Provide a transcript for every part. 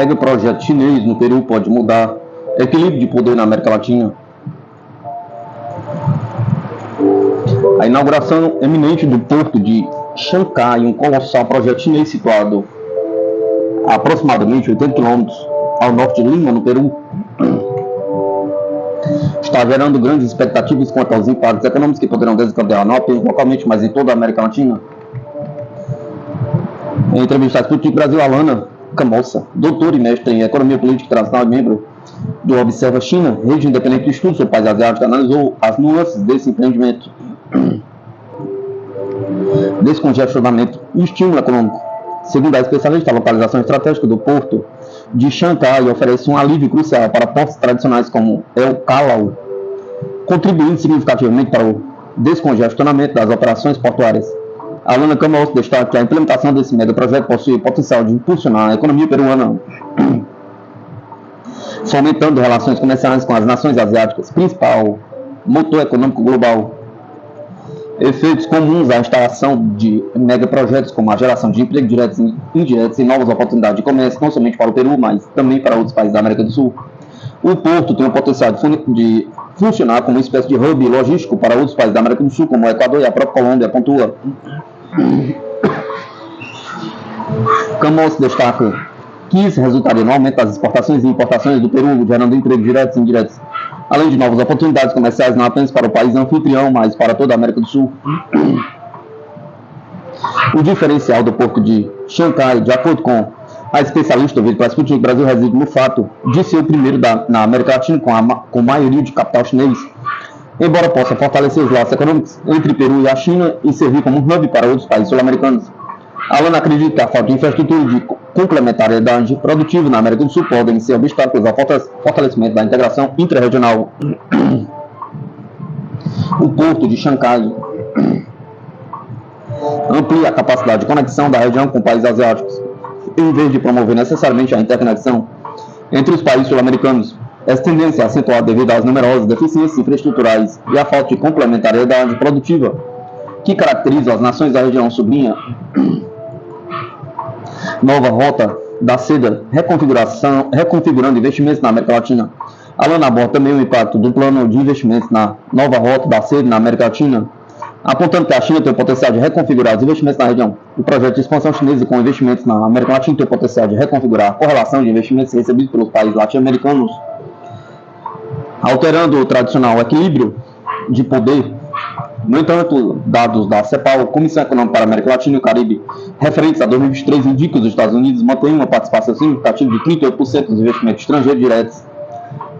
mega projeto chinês no Peru pode mudar equilíbrio de poder na América Latina. A inauguração eminente do porto de Xangai, um colossal projeto chinês situado a aproximadamente 80 km ao norte de Lima, no Peru, está gerando grandes expectativas quanto aos impactos econômicos que poderão desencadear não apenas localmente, mas em toda a América Latina. Em entrevista à Sputnik Brasil, Alana Camossa, doutora e mestre em Economia Política Internacional e membro do Observa China, rede independente de estudos sobre países asiáticos, analisou as nuances desse empreendimento, descongestionamento e estímulo econômico. Segundo a especialista, a localização estratégica do porto de Xangai oferece um alívio crucial para portos tradicionais como El Callao, contribuindo significativamente para o descongestionamento das operações portuárias. Alana Camossa destaca que a implementação desse megaprojeto possui o potencial de impulsionar a economia peruana, fomentando relações comerciais com as nações asiáticas, principal motor econômico global. Efeitos comuns à instalação de megaprojetos, como a geração de emprego diretos e indiretos e novas oportunidades de comércio, não somente para o Peru, mas também para outros países da América do Sul. O porto tem o potencial de funcionar como uma espécie de hub logístico para outros países da América do Sul, como o Equador e a própria Colômbia, pontua. Camossa destaca que isso resultaria no aumento das exportações e importações do Peru, gerando empregos diretos e indiretos, além de novas oportunidades comerciais não apenas para o país anfitrião, mas para toda a América do Sul. O diferencial do porto de Xangai, de acordo com a especialista ouvida pela Sputnik Brasil, reside no fato de ser o primeiro na América Latina com maioria de capital chinês, embora possa fortalecer os laços econômicos entre Peru e a China e servir como hub para outros países sul-americanos. Alana acredita que a falta de infraestrutura de complementariedade produtiva na América do Sul podem ser obstáculos ao fortalecimento da integração intra-regional. O porto de Xangai amplia a capacidade de conexão da região com países asiáticos, em vez de promover necessariamente a interconexão entre os países sul-americanos. Essa tendência é acentuada devido às numerosas deficiências infraestruturais e à falta de complementariedade produtiva que caracterizam as nações da região, sublinha. Nova rota da seda, reconfigurando investimentos na América Latina. Alana aborda também o impacto do plano de investimentos na nova rota da seda na América Latina, apontando que a China tem o potencial de reconfigurar os investimentos na região. O projeto de expansão chinesa com investimentos na América Latina tem o potencial de reconfigurar a correlação de investimentos recebidos pelos países latino-americanos, alterando o tradicional equilíbrio de poder. No entanto, dados da CEPAL, Comissão Econômica para a América Latina e o Caribe, referentes a 2023, indicam que os Estados Unidos mantêm uma participação significativa de 38% dos investimentos estrangeiros diretos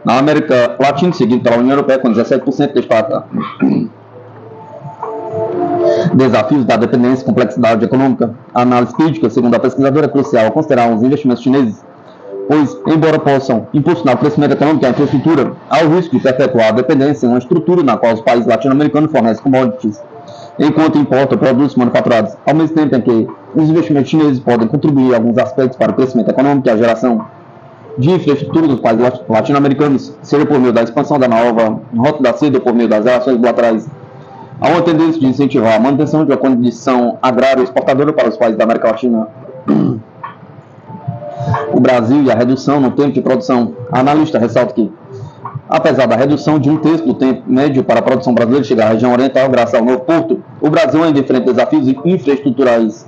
na América Latina, seguido pela União Europeia com 17%, destaca. Desafios da dependência e complexidade econômica. A análise crítica, segundo a pesquisadora, é crucial considerar os investimentos chineses, pois, embora possam impulsionar o crescimento econômico e a infraestrutura, há o risco de perpetuar a dependência em uma estrutura na qual os países latino-americanos fornecem commodities, enquanto importam produtos manufaturados, ao mesmo tempo em que os investimentos chineses podem contribuir em alguns aspectos para o crescimento econômico e a geração de infraestrutura dos países latino-americanos, seja por meio da expansão da nova rota da seda ou por meio das relações bilaterais. Há uma tendência de incentivar a manutenção de uma condição agrária exportadora para os países da América Latina. O Brasil e a redução no tempo de produção. A analista ressalta que, apesar da redução de 1/3 do tempo médio para a produção brasileira chegar à região oriental graças ao novo porto, o Brasil ainda enfrenta desafios infraestruturais.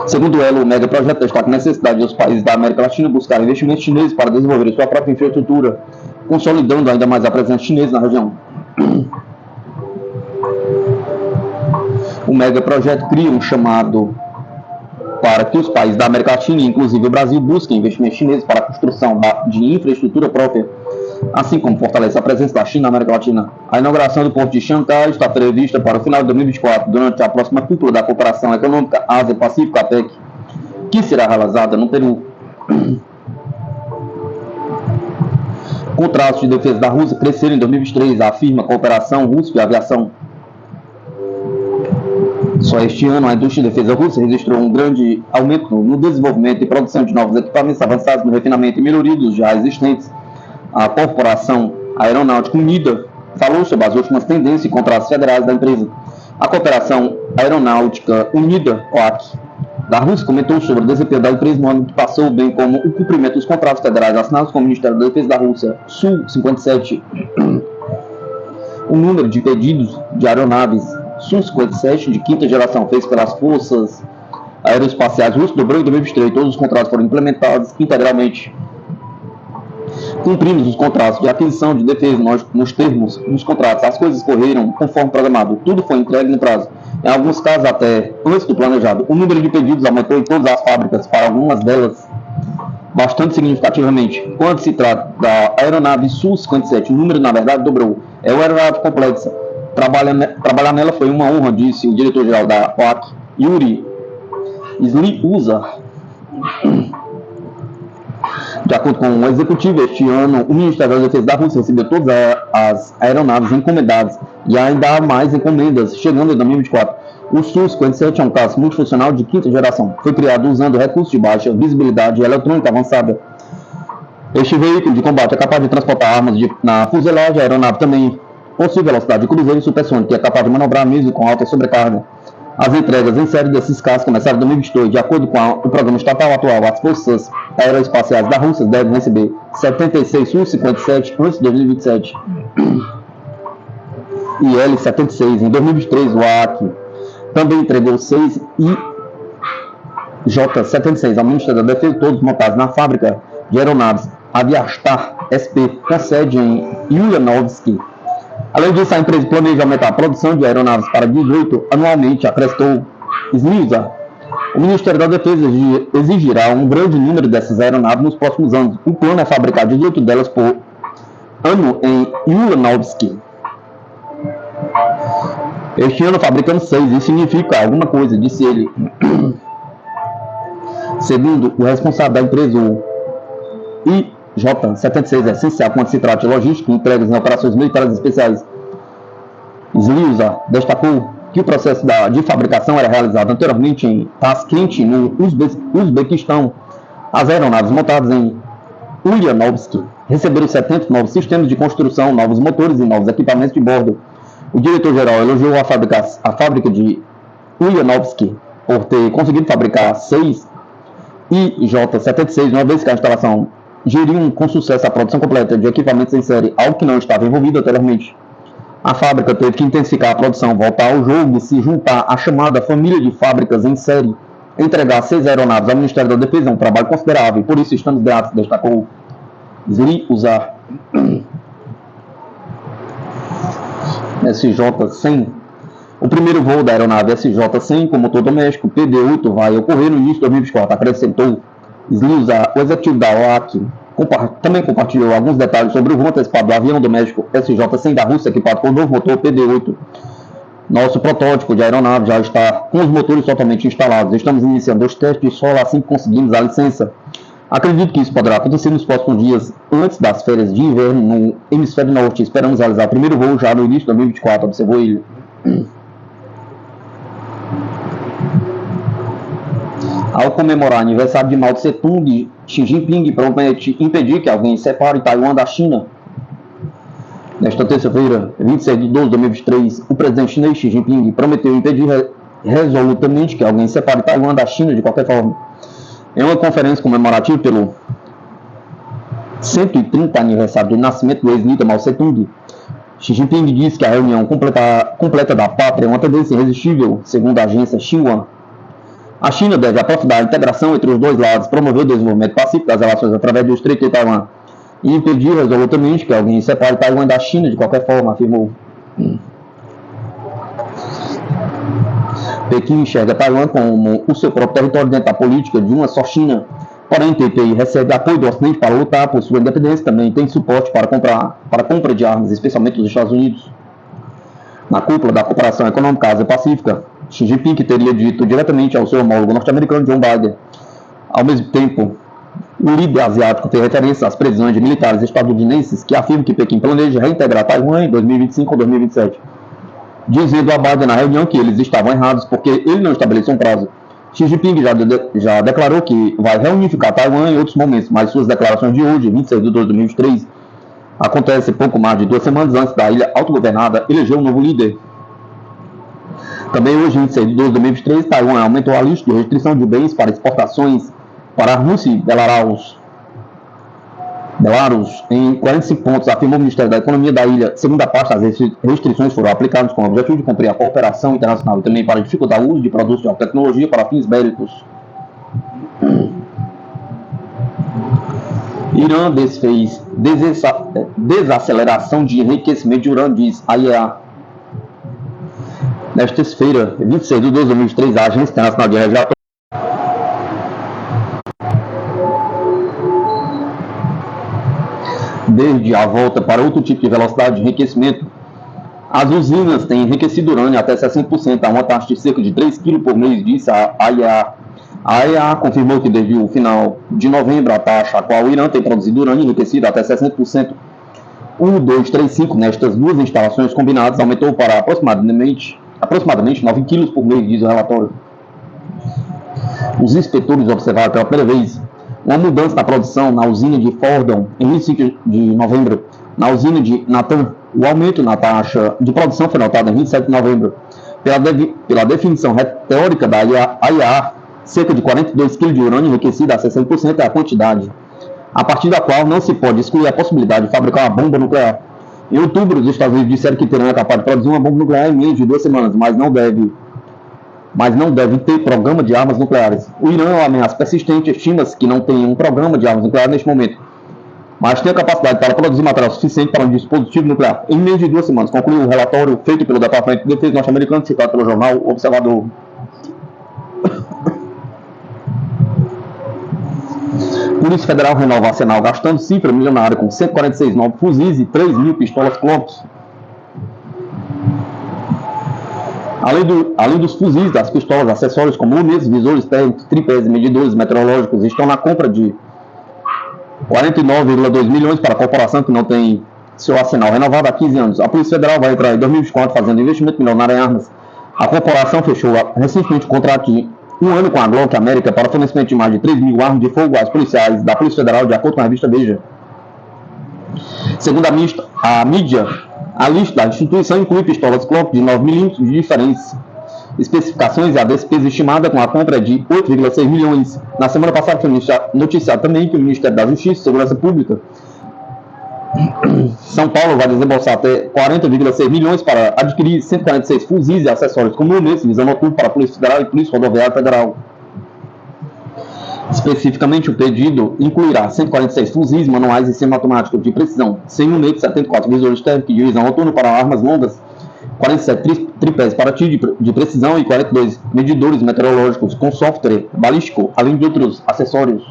Segundo ela, o megaprojeto destaca a necessidade dos países da América Latina buscar investimentos chineses para desenvolver sua própria infraestrutura, consolidando ainda mais a presença chinesa na região. O megaprojeto cria um chamado para que os países da América Latina, inclusive o Brasil, busquem investimentos chineses para a construção de infraestrutura própria, assim como fortalecer a presença da China na América Latina. A inauguração do porto de Xangai está prevista para o final de 2024, durante a próxima cúpula da Cooperação Econômica Ásia-Pacífico, APEC, que será realizada no Peru. Contratos de defesa da Rússia cresceram em 2023, afirma a Cooperação Russa de Aviação. Só este ano, a indústria de defesa russa registrou um grande aumento no desenvolvimento e produção de novos equipamentos avançados no refinamento e melhoria dos já existentes. A Corporação Aeronáutica Unida falou sobre as últimas tendências e contratos federais da empresa. A Cooperação Aeronáutica Unida, OAC, da Rússia comentou sobre o desempenho da empresa no ano que passou, bem como o cumprimento dos contratos federais assinados com o Ministério da Defesa da Rússia, Su-57. O número de pedidos de aeronaves Su-57 de quinta geração feitos pelas forças aeroespaciais russas dobrou em 2023. Todos os contratos foram implementados integralmente. Cumprimos os contratos de aquisição de defesa nos termos dos contratos. As coisas correram conforme programado. Tudo foi entregue no prazo. Em alguns casos, até antes do planejado. O número de pedidos aumentou em todas as fábricas, para algumas delas bastante significativamente. Quando se trata da aeronave Su-57, o número, na verdade, dobrou. É uma aeronave complexa. Trabalhar nela foi uma honra, disse o diretor-geral da OAC, Yuri Slyuza. De acordo com o executivo, este ano o Ministério da Defesa da Rússia recebeu todas as aeronaves encomendadas e ainda há mais encomendas chegando em 2024. O Su-57 é um caça multifuncional de quinta geração. Foi criado usando recursos de baixa visibilidade e eletrônica avançada. Este veículo de combate é capaz de transportar armas na fuselagem. A aeronave também possui velocidade de cruzeiro e supersônico, que é capaz de manobrar mesmo com alta sobrecarga. As entregas em série desses casos começaram em 2022. De acordo com o programa estatal atual, as forças aeroespaciais da Rússia devem receber 76 Su-57 antes de 2027 e L-76. Em 2023, o AAC também entregou 6 J-76 ao Ministério da Defesa, todos montados na fábrica de aeronaves Aviastar SP, com sede em Ulyanovsky. Além disso, a empresa planeja aumentar a produção de aeronaves para 18 anualmente, acrescentou Slyuza. O Ministério da Defesa exigirá um grande número dessas aeronaves nos próximos anos. O plano é fabricar 18 delas por ano em Ulyanovsky. Este ano fabricamos 6, isso significa alguma coisa, disse ele. Segundo o responsável da empresa, o IJ-76 é essencial quando se trata de logística e entregas em operações militares especiais. Slyuza destacou que o processo de fabricação era realizado anteriormente em Tashkent, no Uzbequistão. As aeronaves montadas em Ulyanovsky receberam 70 novos sistemas de construção, novos motores e novos equipamentos de bordo. O diretor-geral elogiou a fábrica de Ulyanovsky por ter conseguido fabricar 6 IJ-76, uma vez que a instalação geriu com sucesso a produção completa de equipamentos em série, algo que não estava envolvido anteriormente. A fábrica teve que intensificar a produção, voltar ao jogo e se juntar à chamada família de fábricas em série. Entregar 6 aeronaves ao Ministério da Defesa é um trabalho considerável, e por isso estamos gratos, destacou Slyuza. SJ-100. O primeiro voo da aeronave SJ-100 com motor doméstico PD-8 vai ocorrer no início de 2024, acrescentou Slyuza. O executivo da OAC também compartilhou alguns detalhes sobre o voo antecipado do avião doméstico SJ-100 da Rússia, equipado com o novo motor PD-8. Nosso protótipo de aeronave já está com os motores totalmente instalados. Estamos iniciando os testes de solo assim que conseguimos a licença. Acredito que isso poderá acontecer nos próximos dias, antes das férias de inverno no hemisfério norte. Esperamos realizar o primeiro voo já no início de 2024, observou ele. Ao comemorar o aniversário de Mao Tse-tung, Xi Jinping promete impedir que alguém separe Taiwan da China. Nesta terça-feira, 26 de 12 de 2023, o presidente chinês Xi Jinping prometeu impedir resolutamente que alguém separe Taiwan da China de qualquer forma. Em uma conferência comemorativa pelo 130 aniversário do nascimento do ex-líder Mao Tse-tung, Xi Jinping disse que a reunião completa da pátria é uma tendência irresistível, segundo a agência Xinhua. A China deve aprofundar a integração entre os dois lados, promover o desenvolvimento pacífico das relações através do Estreito de Taiwan e impedir resolutamente que alguém separe Taiwan da China de qualquer forma, afirmou. Pequim enxerga Taiwan como o seu próprio território dentro da política de uma só China. Porém, TPI recebe apoio do Ocidente para lutar por sua independência, também tem suporte para compra de armas, especialmente dos Estados Unidos. Na cúpula da Cooperação Econômica Ásia-Pacífica, Xi Jinping teria dito diretamente ao seu homólogo norte-americano John Biden. Ao mesmo tempo, o líder asiático fez referência às previsões de militares estadunidenses que afirmam que Pequim planeja reintegrar Taiwan em 2025 ou 2027, dizendo a Biden na reunião que eles estavam errados porque ele não estabeleceu um prazo. Xi Jinping já declarou que vai reunificar Taiwan em outros momentos, mas suas declarações de hoje, 26 de 12 de 2023, acontecem pouco mais de 2 semanas antes da ilha autogovernada eleger um novo líder. Também hoje, 26 de 12 de 2023, Taiwan aumentou a lista de restrição de bens para exportações para a Rússia e Belarus em 45 pontos, afirmou o Ministério da Economia da ilha. Segunda parte, as restrições foram aplicadas com o objetivo de cumprir a cooperação internacional e também para dificultar o uso de produtos de alta tecnologia para fins bélicos. Irã desfez desaceleração de enriquecimento de urânio, diz a IEA. Nesta terça-feira, 26 de 12 de 2023, a Agência Internacional de Energia Atômica desde a volta para outro tipo de velocidade de enriquecimento, as usinas têm enriquecido urânio até 60%, a uma taxa de cerca de 3 kg por mês, disse a IEA. A IEA confirmou que desde o final de novembro, a taxa a qual o Irã tem produzido urânio enriquecido até 60%, 235 nestas duas instalações combinadas aumentou para aproximadamente 9 kg por mês, diz o relatório. Os inspetores observaram pela primeira vez uma mudança na produção na usina de Fordham em 25 de novembro. Na usina de Natanz, o aumento na taxa de produção foi notado em 27 de novembro. Pela definição teórica da IEA, cerca de 42 kg de urânio enriquecido a 60% é a quantidade a partir da qual não se pode excluir a possibilidade de fabricar uma bomba nuclear. Em outubro, os Estados Unidos disseram que terão capaz de produzir uma bomba nuclear em menos de 2 semanas, mas não deve ter programa de armas nucleares. O Irã é uma ameaça persistente, estima-se que não tem um programa de armas nucleares neste momento, mas tem a capacidade para produzir material suficiente para um dispositivo nuclear em menos de 2 semanas, concluiu o relatório feito pelo Departamento de Defesa norte-americano, citado pelo jornal Observador. Polícia Federal renova arsenal gastando cifra milionária com 146 novos fuzis e 3.000 pistolas Glock. Além dos fuzis, das pistolas, acessórios como lunetas, visores térmicos, tripés e medidores meteorológicos estão na compra de 49,2 milhões para a corporação que não tem seu arsenal renovado há 15 anos. A Polícia Federal vai entrar em 2024 fazendo investimento milionário em armas. A corporação fechou recentemente um contrato de 1 ano com a Glock América para fornecimento de mais de 3.000 armas de fogo às policiais da Polícia Federal, de acordo com a revista Veja. Segundo a mídia, a lista da instituição inclui pistolas Glock de 9mm de diferentes especificações e a despesa estimada com a compra é de 8,6 milhões. Na semana passada foi noticiado também que o Ministério da Justiça e Segurança Pública São Paulo vai desembolsar até 40,6 milhões para adquirir 146 fuzis e acessórios como lunetas, visão noturna para a Polícia Federal e Polícia Rodoviária Federal. Especificamente, o pedido incluirá 146 fuzis manuais e semiautomáticos de precisão, 100 lunetas, 74 visores térmicos de visão noturna para armas longas, 47 tripés para tiro de precisão e 42 medidores meteorológicos com software balístico, além de outros acessórios.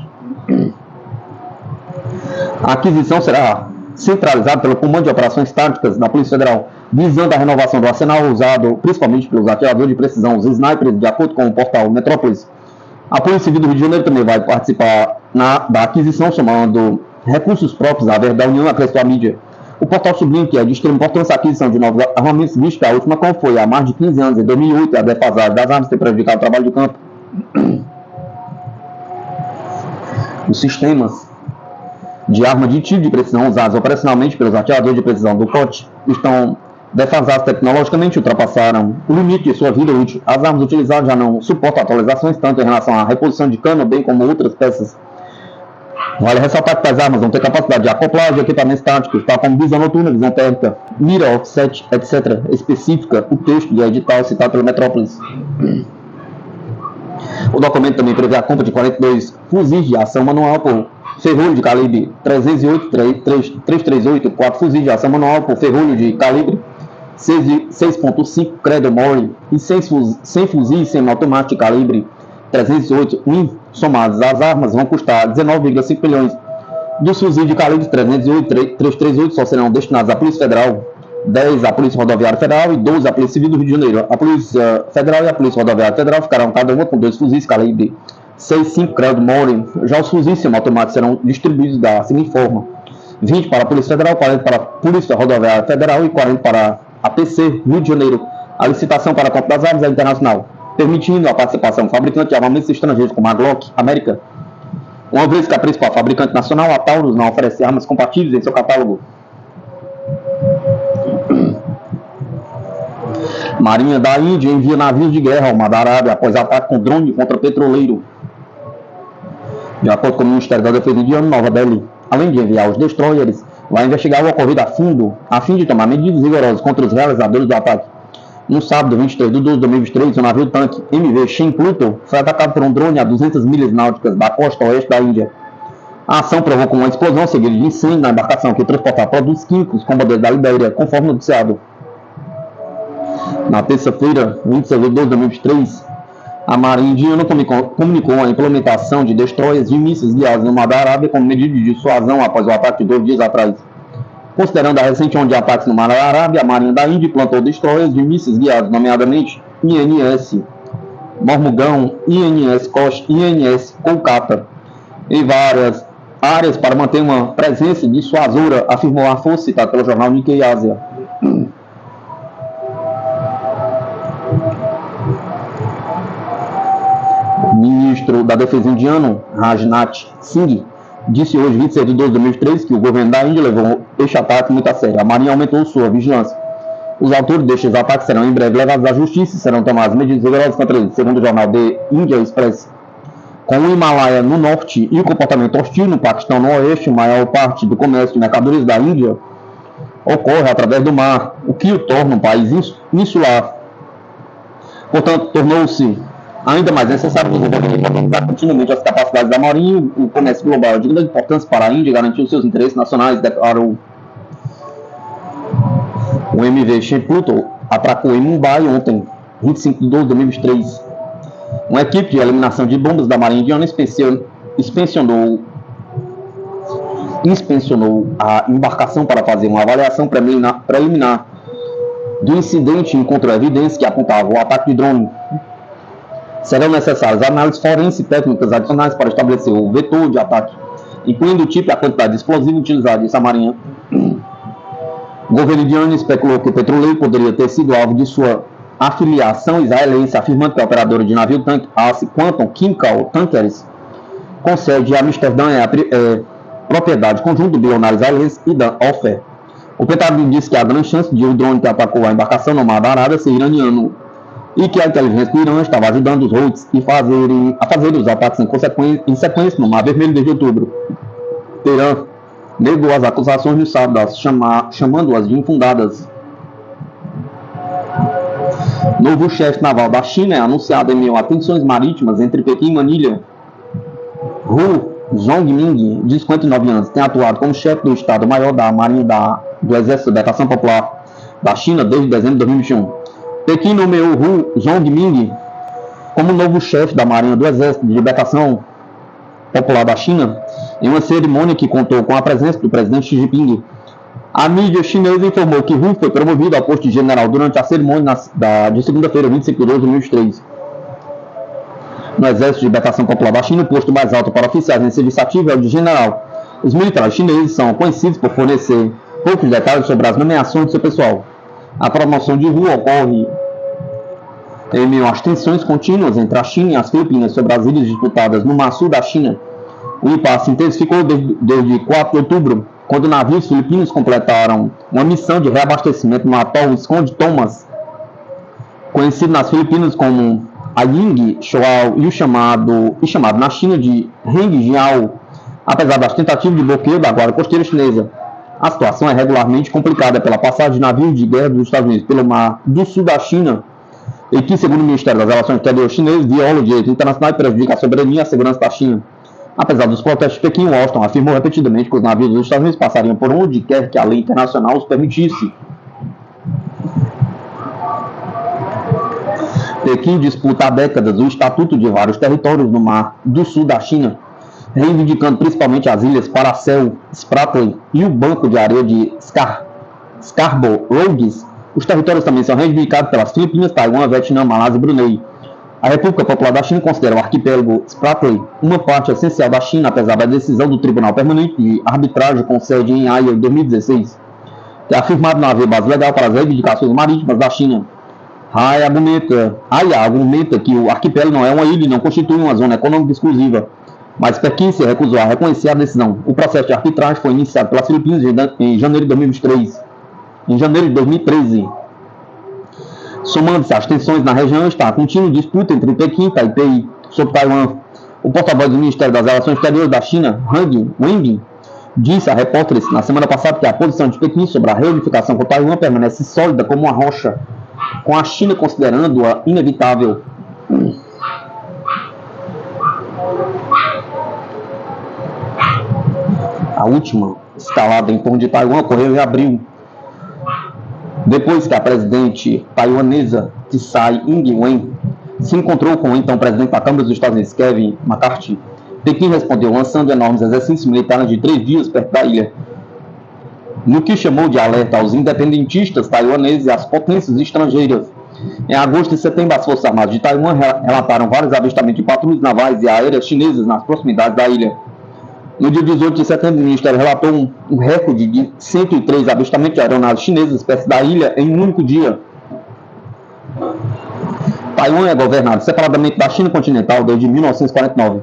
A aquisição será centralizada pelo Comando de Operações Táticas da Polícia Federal, visando a renovação do arsenal usado principalmente pelos atiradores de precisão, os snipers, de acordo com o portal Metrópolis. A Polícia Civil do Rio de Janeiro também vai participar da aquisição, somando recursos próprios à da União, acrescentou a mídia. O portal sublinha que é de extrema importância a aquisição de novos armamentos, visto que a última como foi há mais de 15 anos, em 2008, a defasagem das armas tem prejudicado o trabalho de campo. Os sistemas de arma de tiro de precisão usados operacionalmente pelos atiradores de precisão do COT estão defasados tecnologicamente, ultrapassaram o limite de sua vida útil. As armas utilizadas já não suportam atualizações, tanto em relação à reposição de cano, bem como outras peças. Vale ressaltar que as armas vão ter capacidade de acoplagem de equipamentos táticos, tal como visão noturna, visão térmica, mira, offset, etc. Especifica o texto de edital citado pelo Metrópolis. O documento também prevê a compra de 42 fuzis de ação manual por ferrolho de calibre 338, 4 fuzis de ação manual por ferrolho de calibre 6.5 Credo Mori e 100 fuzis semiautomáticos de calibre 308, somados às armas, vão custar 19,5 milhões. Dos fuzis de calibre 308 338 só serão destinados à Polícia Federal, 10 à Polícia Rodoviária Federal e 12 à Polícia Civil do Rio de Janeiro. A Polícia Federal e a Polícia Rodoviária Federal ficarão cada uma com 2 fuzis calibre 6.5 Credo Mori. Já os fuzis semiautomáticos serão distribuídos da seguinte forma: 20 para a Polícia Federal, 40 para a Polícia Rodoviária Federal e 40 para a PC Rio de Janeiro. A licitação para a compra das armas é internacional, permitindo a participação do fabricante de armamentos estrangeiros como a Glock América, uma vez que a principal fabricante nacional, a Taurus, não oferece armas compatíveis em seu catálogo. Marinha da Índia envia navios de guerra ao Mar da Arábia após ataque com drone contra petroleiro. De acordo com o Ministério da Defesa indiano, Nova Delhi, além de enviar os destroyers, vai investigar o ocorrido a fundo, a fim de tomar medidas rigorosas contra os realizadores do ataque. No sábado, 23 de 12 de 2023, o navio tanque MV Shem Pluto foi atacado por um drone a 200 milhas náuticas da costa oeste da Índia. A ação provocou uma explosão seguida de incêndio na embarcação que transportava produtos químicos com bandeira da Libéria, conforme noticiado. Na terça-feira, 26 de 12 de 2023, a Marinha indiana comunicou a implementação de destroyers de mísseis guiados no Mar da Arábia como medida de dissuasão após o ataque de 2 dias atrás. Considerando a recente onda de ataques no Mar da Arábia, a Marinha da Índia plantou destroyers de mísseis guiados, nomeadamente INS Mormugão, INS Kosh e INS Kolkata, em várias áreas para manter uma presença dissuasora, afirmou a força citada pelo jornal Nikkei Asia. O ministro da Defesa indiano, Rajnath Singh, disse hoje, 26 de 12 de 2003, que o governo da Índia levou este ataque muito a sério. A Marinha aumentou sua vigilância. Os autores destes ataques serão em breve levados à justiça e serão tomadas medidas rigorosas contra eles, segundo o jornal The India Express. Com o Himalaia no norte e o comportamento hostil no Paquistão no oeste, a maior parte do comércio de mercadorias da Índia ocorre através do mar, o que o torna um país insular. Portanto, tornou-se ainda mais necessário modernizar continuamente as capacidades da Marinha. O comércio global é de grande importância para a Índia garantir os seus interesses nacionais, declarou. O MV Shem Pluto atracou em Mumbai ontem, 25 de 12 de 2023. Uma equipe de eliminação de bombas da Marinha indiana inspecionou a embarcação para fazer uma avaliação preliminar do incidente e encontrou evidências que apontavam o ataque de drone. Serão necessárias análises forenses e técnicas adicionais para estabelecer o vetor de ataque, incluindo o tipo e a quantidade de explosivo utilizado, disse a Marinha. O governo indiano especulou que o petroleiro poderia ter sido alvo de sua afiliação israelense, afirmando que a operadora de navio-tanque ACE Quantum Chemical Tankers, com sede em Amsterdã, é propriedade conjunta do bilionário israelense Idan Ofer. O Pentágono disse que há grande chance de o drone que atacou a embarcação no Mar da Arábia ser iraniano e que a inteligência do Irã estava ajudando os Houthis a fazer os ataques em sequência no Mar Vermelho desde outubro. Teherã negou as acusações no sábado, chamando-as de infundadas. Novo chefe naval da China é anunciado em meio a tensões marítimas entre Pequim e Manilha. Hu Zhongming, de 59 anos, tem atuado como chefe do Estado-Maior da Marinha do Exército de Libertação Popular da China desde dezembro de 2021. Pequim nomeou Hu Zhongming como novo chefe da Marinha do Exército de Libertação Popular da China em uma cerimônia que contou com a presença do presidente Xi Jinping. A mídia chinesa informou que Hu foi promovido ao posto de general durante a cerimônia de segunda-feira, 25 de 12 de 2003. No Exército de Libertação Popular da China, o posto mais alto para oficiais em serviço ativo é o de general. Os militares chineses são conhecidos por fornecer poucos detalhes sobre as nomeações de seu pessoal. A promoção de Hu ocorre em meio às tensões contínuas entre a China e as Filipinas sobre as ilhas disputadas no Mar Sul da China. O impasse intensificou desde 4 de outubro, quando navios filipinos completaram uma missão de reabastecimento no atol Esconde Thomas, conhecido nas Filipinas como Aying Shoal e chamado na China de Heng Jiao, apesar das tentativas de bloqueio da guarda costeira chinesa. A situação é regularmente complicada pela passagem de navios de guerra dos Estados Unidos pelo Mar do Sul da China, e que, segundo o Ministério das Relações Exteriores chinês, viola o direito internacional e prejudica a soberania e a segurança da China. Apesar dos protestos de Pequim, Washington afirmou repetidamente que os navios dos Estados Unidos passariam por onde quer que a lei internacional os permitisse. Pequim disputa há décadas o estatuto de vários territórios no Mar do Sul da China, reivindicando principalmente as ilhas Paracel, Spratly e o banco de areia de Scarborough Roads. Os territórios também são reivindicados pelas Filipinas, Taiwan, Vietnã, Malásia e Brunei. A República Popular da China considera o arquipélago Spratly uma parte essencial da China, apesar da decisão do Tribunal Permanente de Arbitragem com sede em Haia em 2016, que é afirmado não haver base legal para as reivindicações marítimas da China. Haia argumenta que o arquipélago não é uma ilha e não constitui uma zona econômica exclusiva, mas Pequim se recusou a reconhecer a decisão. O processo de arbitragem foi iniciado pelas Filipinas em janeiro de 2013. Somando-se às tensões na região, está a contínua disputa entre Pequim e Taipei sobre Taiwan. O porta-voz do Ministério das Relações Exteriores da China, Hang Weng, disse a repórteres na semana passada que a posição de Pequim sobre a reunificação com Taiwan permanece sólida como uma rocha, com a China considerando-a inevitável. A última escalada em torno de Taiwan ocorreu em abril, depois que a presidente taiwanesa Tsai Ing-wen se encontrou com o então presidente da Câmara dos Estados Unidos, Kevin McCarthy. Pequim respondeu lançando enormes exercícios militares de 3 dias perto da ilha, no que chamou de alerta aos independentistas taiwaneses e às potências estrangeiras. Em agosto e setembro, as Forças Armadas de Taiwan relataram vários avistamentos de patrulhas navais e aéreas chinesas nas proximidades da ilha. No dia 18 de setembro, o Ministério relatou um recorde de 103 avistamentos de aeronaves chinesas perto da ilha em um único dia. Taiwan é governado separadamente da China continental desde 1949.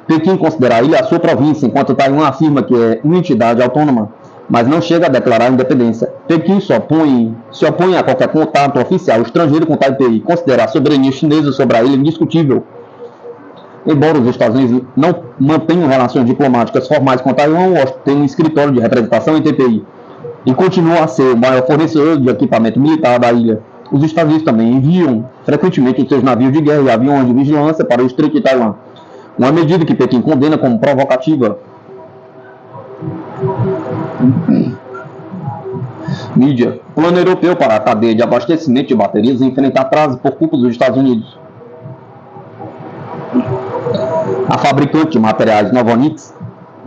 Pequim considera a ilha a sua província, enquanto Taiwan afirma que é uma entidade autônoma, mas não chega a declarar independência. Pequim se opõe a qualquer contato oficial estrangeiro com Taipei e considera a soberania chinesa sobre a ilha indiscutível. Embora os Estados Unidos não mantenham relações diplomáticas formais com Taiwan, Washington tem um escritório de representação em Taipei e continua a ser o maior fornecedor de equipamento militar da ilha. Os Estados Unidos também enviam frequentemente os seus navios de guerra e aviões de vigilância para o Estreito de Taiwan, uma medida que Pequim condena como provocativa. Mídia. Plano europeu para a cadeia de abastecimento de baterias enfrenta atraso por culpa dos Estados Unidos. A fabricante de materiais Novonix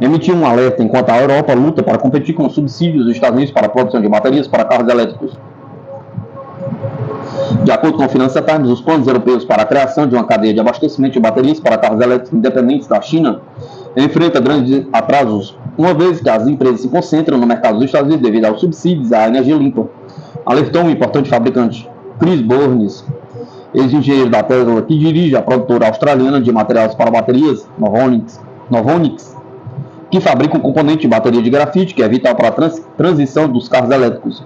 emitiu um alerta enquanto a Europa luta para competir com os subsídios dos Estados Unidos para a produção de baterias para carros elétricos. De acordo com o Financial Times, os planos europeus para a criação de uma cadeia de abastecimento de baterias para carros elétricos independentes da China enfrentam grandes atrasos, uma vez que as empresas se concentram no mercado dos Estados Unidos devido aos subsídios à energia limpa, alertou um importante fabricante, Chris Burns, ex-engenheiro da Tesla, que dirige a produtora australiana de materiais para baterias, Novonix, que fabrica um componente de bateria de grafite que é vital para a transição dos carros elétricos.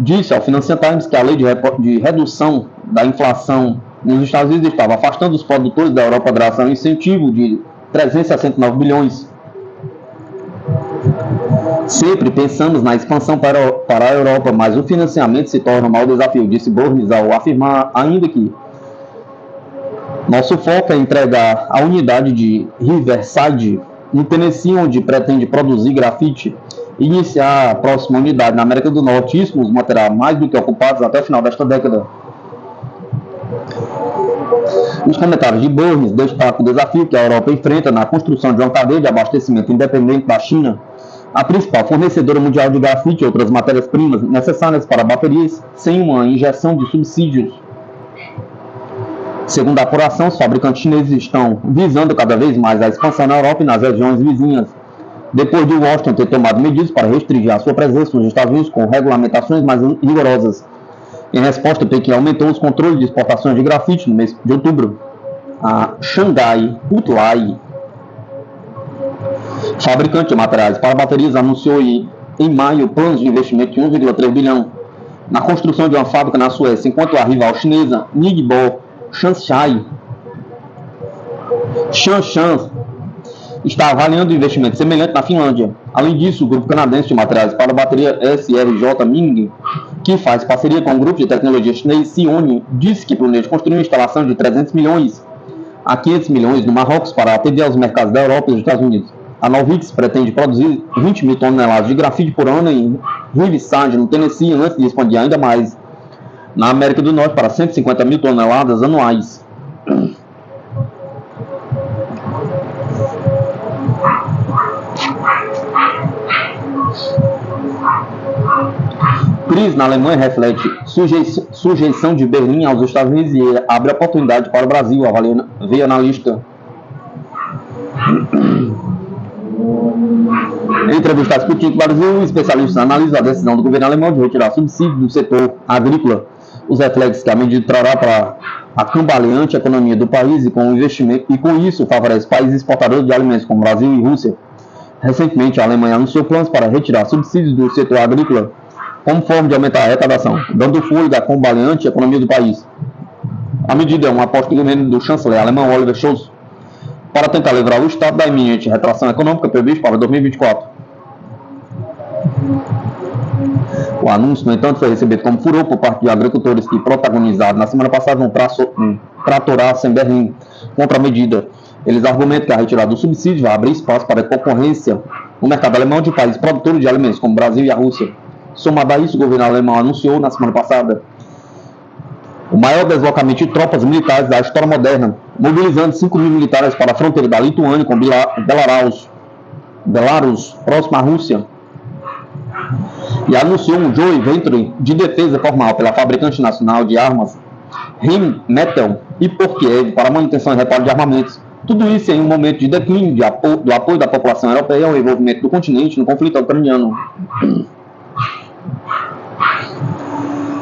Disse ao Financial Times que a lei de redução da inflação nos Estados Unidos estava afastando os produtores da Europa graças a um incentivo de 369 bilhões. Sempre pensamos na expansão para a Europa, mas o financiamento se torna um mau desafio, disse Burns, ao afirmar ainda que nosso foco é entregar a unidade de Riverside, no Tennessee, onde pretende produzir grafite, e iniciar a próxima unidade na América do Norte. Isso nos manterá mais do que ocupados até o final desta década. Os comentários de Burns destacam o desafio que a Europa enfrenta na construção de uma cadeia de abastecimento independente da China, a principal fornecedora mundial de grafite e outras matérias-primas necessárias para baterias, sem uma injeção de subsídios. Segundo a apuração, os fabricantes chineses estão visando cada vez mais a expansão na Europa e nas regiões vizinhas, depois de Washington ter tomado medidas para restringir a sua presença nos Estados Unidos com regulamentações mais rigorosas. Em resposta, Pequim aumentou os controles de exportações de grafite no mês de outubro. A Shanghai Hutlai, fabricante de materiais para baterias, anunciou em maio planos de investimento de 1,3 bilhão na construção de uma fábrica na Suécia, enquanto a rival chinesa Ningbo Shanshan está avaliando investimento semelhante na Finlândia. Além disso, o grupo canadense de materiais para bateria SRJ Ming, que faz parceria com o grupo de tecnologia chinês Sione, disse que planeja construir uma instalação de 300 milhões a 500 milhões no Marrocos para atender aos mercados da Europa e dos Estados Unidos. A Novix pretende produzir 20 mil toneladas de grafite por ano em Riverside, no Tennessee, antes de expandir ainda mais na América do Norte para 150 mil toneladas anuais. Crise na Alemanha reflete sujeição de Berlim aos Estados Unidos e abre oportunidade para o Brasil, veio analista. Em entrevista a Sputnik Brasil, especialistas analisam a decisão do governo alemão de retirar subsídios do setor agrícola, os reflexos que a medida trará para a cambaleante economia do país e com isso favorece países exportadores de alimentos como Brasil e Rússia. Recentemente, a Alemanha anunciou planos para retirar subsídios do setor agrícola como forma de aumentar a arrecadação, dando fôlego à combaleante economia do país. A medida é uma aposta do chanceler alemão Oliver Scholz para tentar livrar o Estado da iminente retração econômica prevista para 2024. O anúncio, no entanto, foi recebido como furor por parte de agricultores que protagonizaram na semana passada um tratoraço em Berlim contra a medida. Eles argumentam que a retirada do subsídio vai abrir espaço para a concorrência no mercado alemão de países produtores de alimentos, como o Brasil e a Rússia. Somado a isso, o governo alemão anunciou na semana passada o maior deslocamento de tropas militares da história moderna, mobilizando 5 mil militares para a fronteira da Lituânia com Belarus, próximo à Rússia, e anunciou um joint venture de defesa formal pela fabricante nacional de armas Rheinmetall e por Kiev para manutenção e reparo de armamentos. Tudo isso em um momento de declínio do apoio da população europeia ao envolvimento do continente no conflito ucraniano.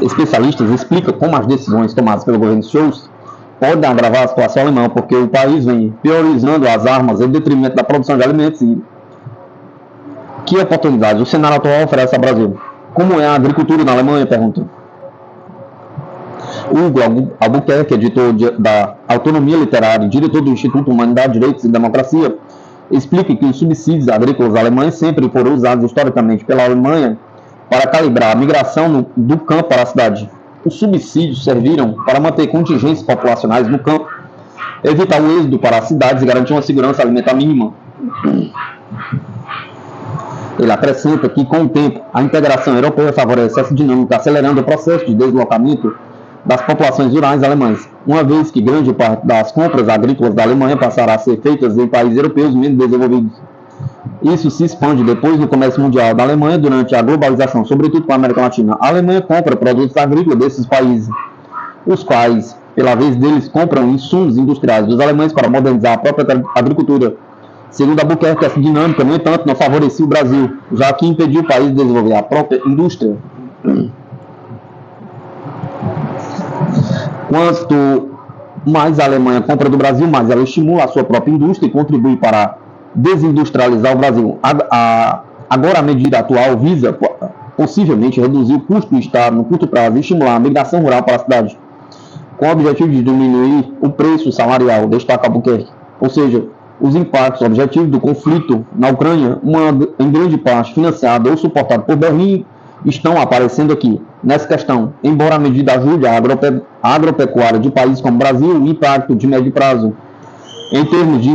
Especialistas explicam como as decisões tomadas pelo governo Scholz podem agravar a situação alemã, porque o país vem priorizando as armas em detrimento da produção de alimentos. E que oportunidades o cenário atual oferece ao Brasil? Como é a agricultura na Alemanha? Pergunta Hugo Albuquerque, editor da Autonomia Literária e diretor do Instituto Humanidade, Direitos e Democracia, explica que os subsídios agrícolas alemães sempre foram usados historicamente pela Alemanha para calibrar a migração do campo para a cidade. Os subsídios serviram para manter contingências populacionais no campo, evitar o êxodo para as cidades e garantir uma segurança alimentar mínima. Ele acrescenta que, com o tempo, a integração europeia favorece essa dinâmica, acelerando o processo de deslocamento das populações rurais alemãs, uma vez que grande parte das compras agrícolas da Alemanha passará a ser feitas em países europeus menos desenvolvidos. Isso se expande depois no comércio mundial da Alemanha durante a globalização, sobretudo com a América Latina. A Alemanha compra produtos agrícolas desses países, os quais, pela vez deles, compram insumos industriais dos alemães para modernizar a própria agricultura. Segundo Albuquerque, essa dinâmica, no entanto, não favorecia o Brasil, já que impediu o país de desenvolver a própria indústria. Quanto mais a Alemanha compra do Brasil, mais ela estimula a sua própria indústria e contribui para desindustrializar o Brasil. Agora, a medida atual visa possivelmente reduzir o custo do Estado no curto prazo e estimular a migração rural para a cidade, com o objetivo de diminuir o preço salarial, destaca Albuquerque. Ou seja, os impactos objetivos do conflito na Ucrânia, em grande parte financiado ou suportado por Berlim, estão aparecendo aqui. Nessa questão, embora a medida ajude a agropecuária de países como o Brasil, o impacto de médio prazo em termos de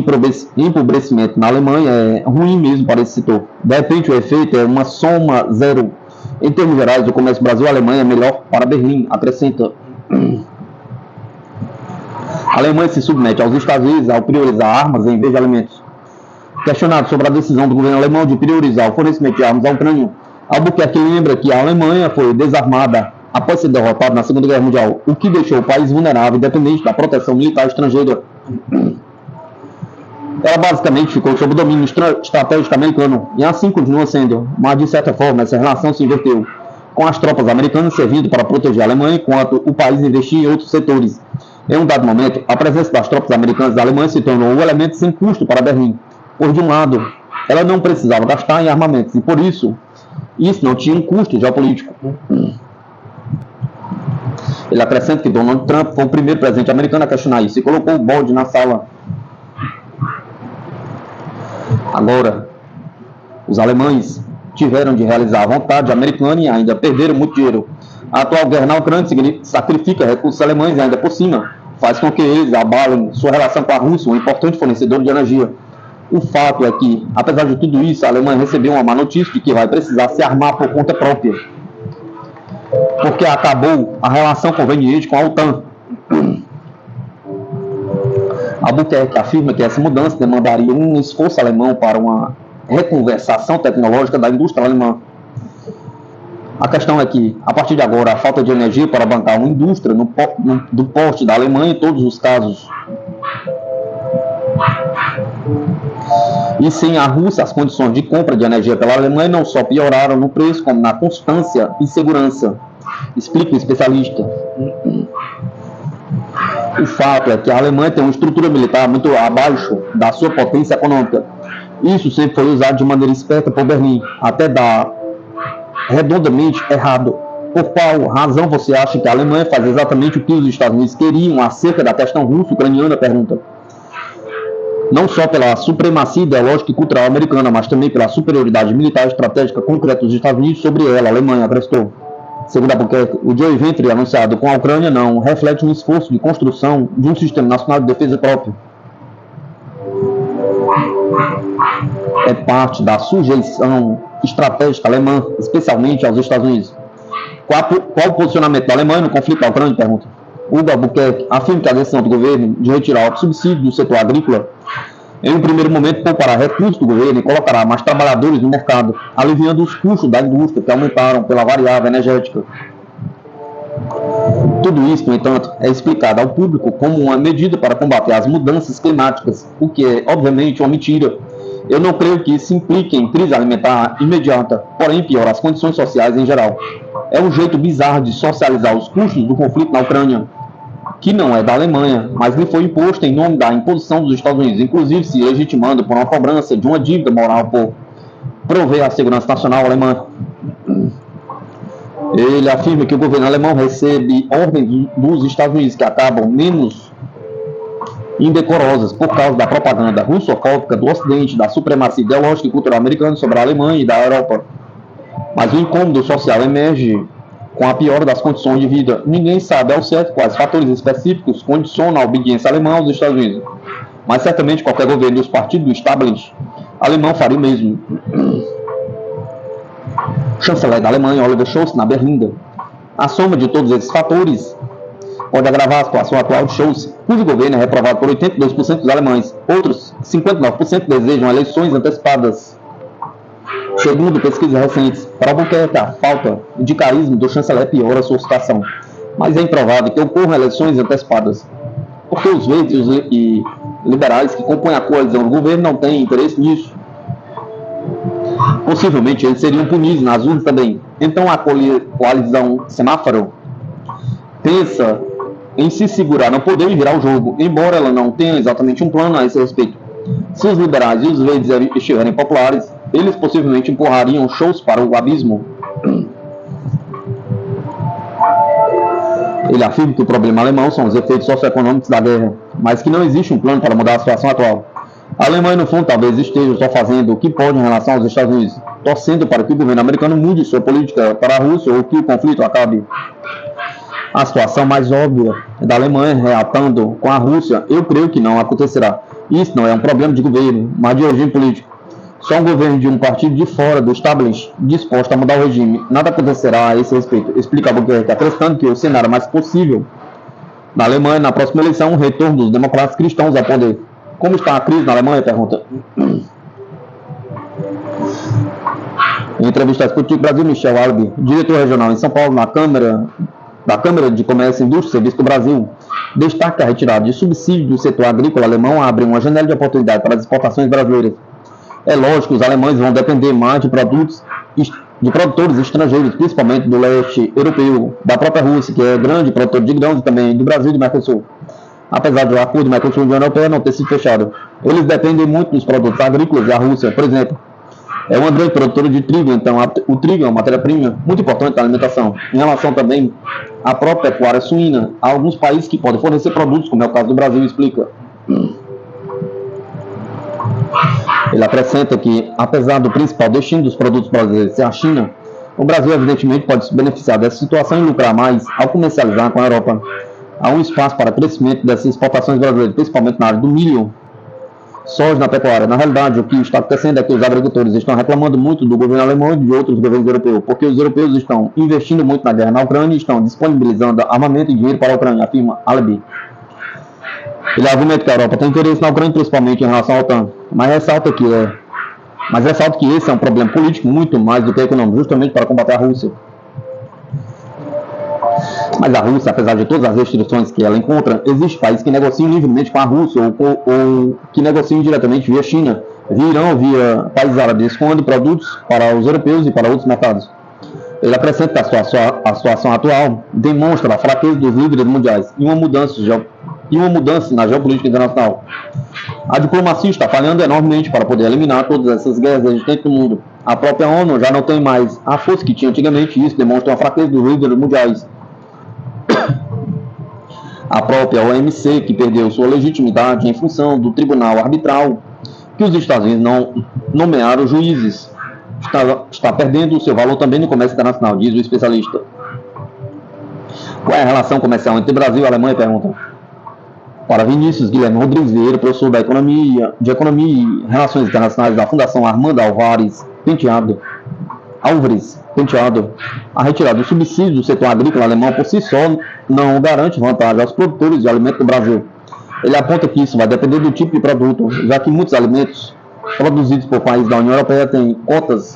empobrecimento na Alemanha é ruim mesmo para esse setor. De repente, o efeito é uma soma zero. Em termos gerais, o comércio Brasil-Alemanha é melhor para Berlim, acrescenta. A Alemanha se submete aos Estados Unidos ao priorizar armas em vez de alimentos. Questionado sobre a decisão do governo alemão de priorizar o fornecimento de armas à Ucrânia, Albuquerque lembra que a Alemanha foi desarmada após ser derrotada na Segunda Guerra Mundial, o que deixou o país vulnerável e dependente da proteção militar estrangeira. Ela basicamente ficou sob o domínio estratégico americano, e assim continua sendo, mas de certa forma essa relação se inverteu, com as tropas americanas servindo para proteger a Alemanha, enquanto o país investia em outros setores. Em um dado momento, a presença das tropas americanas da Alemanha se tornou um elemento sem custo para Berlim, pois de um lado, ela não precisava gastar em armamentos, e por isso não tinha um custo geopolítico. Ele acrescenta que Donald Trump foi o primeiro presidente americano a questionar isso e colocou o bode na sala. Agora, os alemães tiveram de realizar a vontade americana e ainda perderam muito dinheiro. A atual guerra na Ucrânia sacrifica recursos alemães e ainda por cima faz com que eles abalem sua relação com a Rússia, um importante fornecedor de energia. O fato é que, apesar de tudo isso, a Alemanha recebeu uma má notícia de que vai precisar se armar por conta própria, porque acabou a relação conveniente com a OTAN. Albuquerque afirma que essa mudança demandaria um esforço alemão para uma reconversação tecnológica da indústria alemã. A questão é que, a partir de agora, a falta de energia para bancar uma indústria do porte da Alemanha em todos os casos. E sem a Rússia, as condições de compra de energia pela Alemanha não só pioraram no preço, como na constância e segurança, explica o especialista. O fato é que a Alemanha tem uma estrutura militar muito abaixo da sua potência econômica. Isso sempre foi usado de maneira esperta por Berlim, até dar redondamente errado. Por qual razão você acha que a Alemanha faz exatamente o que os Estados Unidos queriam acerca da questão russo-ucraniana? Pergunta. Não só pela supremacia ideológica e cultural americana, mas também pela superioridade militar e estratégica concreta dos Estados Unidos sobre ela, a Alemanha, acrescentou. Segundo a Albuquerque, o joint venture anunciado com a Ucrânia não reflete um esforço de construção de um sistema nacional de defesa próprio. É parte da sujeição estratégica alemã, especialmente aos Estados Unidos. Qual o posicionamento da Alemanha no conflito da Ucrânia? Pergunta. Hugo Albuquerque afirma que a decisão do governo de retirar o subsídio do setor agrícola, em um primeiro momento, poupará recursos do governo e colocará mais trabalhadores no mercado, aliviando os custos da indústria que aumentaram pela variável energética. Tudo isso, no entanto, é explicado ao público como uma medida para combater as mudanças climáticas, o que é, obviamente, uma mentira. Eu não creio que isso implique em crise alimentar imediata, porém piora as condições sociais em geral. É um jeito bizarro de socializar os custos do conflito na Ucrânia, que não é da Alemanha, mas lhe foi imposto em nome da imposição dos Estados Unidos, inclusive se legitimando por uma cobrança de uma dívida moral por prover a segurança nacional alemã. Ele afirma que o governo alemão recebe ordens dos Estados Unidos que acabam menos indecorosas por causa da propaganda russofóbica do Ocidente, da supremacia ideológica e cultural americana sobre a Alemanha e da Europa. Mas o incômodo social emerge com a piora das condições de vida. Ninguém sabe ao certo quais fatores específicos condicionam a obediência alemã aos Estados Unidos. Mas certamente qualquer governo dos partidos do establishment alemão faria o mesmo. Chanceler da Alemanha, Oliver Scholz, na Berlinda. A soma de todos esses fatores pode agravar a situação atual de Scholz, cujo governo é reprovado por 82% dos alemães. Outros 59% desejam eleições antecipadas. Segundo pesquisas recentes, para Albuquerque, a falta de carisma do chanceler piora a sua situação. Mas é improvável que ocorram eleições antecipadas, porque os verdes e liberais que compõem a coalizão do governo não têm interesse nisso. Possivelmente eles seriam punidos nas urnas também. Então a coalizão semáforo pensa em se segurar no poder e virar o jogo, embora ela não tenha exatamente um plano a esse respeito. Se os liberais e os verdes estiverem populares, eles possivelmente empurrariam Scholz para o abismo. Ele afirma que o problema alemão são os efeitos socioeconômicos da guerra, mas que não existe um plano para mudar a situação atual. A Alemanha, no fundo, talvez esteja só fazendo o que pode em relação aos Estados Unidos, torcendo para que o governo americano mude sua política para a Rússia ou que o conflito acabe. A situação mais óbvia da Alemanha reatando com a Rússia, eu creio que não acontecerá. Isso não é um problema de governo, mas de regime político. Só um governo de um partido de fora do establishment disposto a mudar o regime. Nada acontecerá a esse respeito. Explica Albuquerque, acrescentando que o cenário mais possível na Alemanha, na próxima eleição, o retorno dos democratas cristãos ao poder. Como está a crise na Alemanha? Pergunta. Em entrevista à Sputnik Brasil, Michel Albi, diretor regional em São Paulo, da Câmara de Comércio, Indústria e Serviço do Brasil, destaca que a retirada de subsídio do setor agrícola alemão abre uma janela de oportunidade para as exportações brasileiras. É lógico que os alemães vão depender mais de produtores estrangeiros, principalmente do leste europeu, da própria Rússia, que é grande produtor de grãos, e também do Brasil e do Mercosul. Apesar do acordo do Mercosul e da União Europeia não ter sido fechado, eles dependem muito dos produtos agrícolas e a Rússia, por exemplo, é uma grande produtora de trigo, então o trigo é uma matéria-prima muito importante na alimentação. Em relação também à própria pecuária suína, há alguns países que podem fornecer produtos, como é o caso do Brasil, explica. Ele acrescenta que, apesar do principal destino dos produtos brasileiros ser a China, o Brasil evidentemente pode se beneficiar dessa situação e lucrar mais ao comercializar com a Europa. Há um espaço para crescimento dessas exportações brasileiras, principalmente na área do milho, soja na pecuária. Na realidade, o que está acontecendo é que os agricultores estão reclamando muito do governo alemão e de outros governos europeus, porque os europeus estão investindo muito na guerra na Ucrânia e estão disponibilizando armamento e dinheiro para a Ucrânia, afirma Albi. Ele argumenta que a Europa tem interesse na Ucrânia, principalmente em relação à OTAN, mas ressalta que esse é um problema político muito mais do que econômico, justamente para combater a Rússia. Mas a Rússia, apesar de todas as restrições que ela encontra, existe países que negociam livremente com a Rússia ou que negociam diretamente via China, via Irã, via países árabes, escondem produtos para os europeus e para outros mercados. Ele acrescenta que a situação atual demonstra a fraqueza dos líderes mundiais e uma mudança na geopolítica internacional. A diplomacia está falhando enormemente para poder eliminar todas essas guerras existentes no mundo. A própria ONU já não tem mais a força que tinha antigamente, e isso demonstra a fraqueza dos líderes mundiais. A própria OMC, que perdeu sua legitimidade em função do tribunal arbitral, que os Estados Unidos não nomearam juízes, está perdendo o seu valor também no comércio internacional, diz o especialista. Qual é a relação comercial entre Brasil e Alemanha? Pergunta. Para Vinícius Guilherme Rodrigues Vieira, professor de Economia e Relações Internacionais da Fundação Armando Álvares Penteado, a retirada do subsídio do setor agrícola alemão por si só não garante vantagem aos produtores de alimentos do Brasil. Ele aponta que isso vai depender do tipo de produto, já que muitos alimentos produzidos por países da União Europeia têm cotas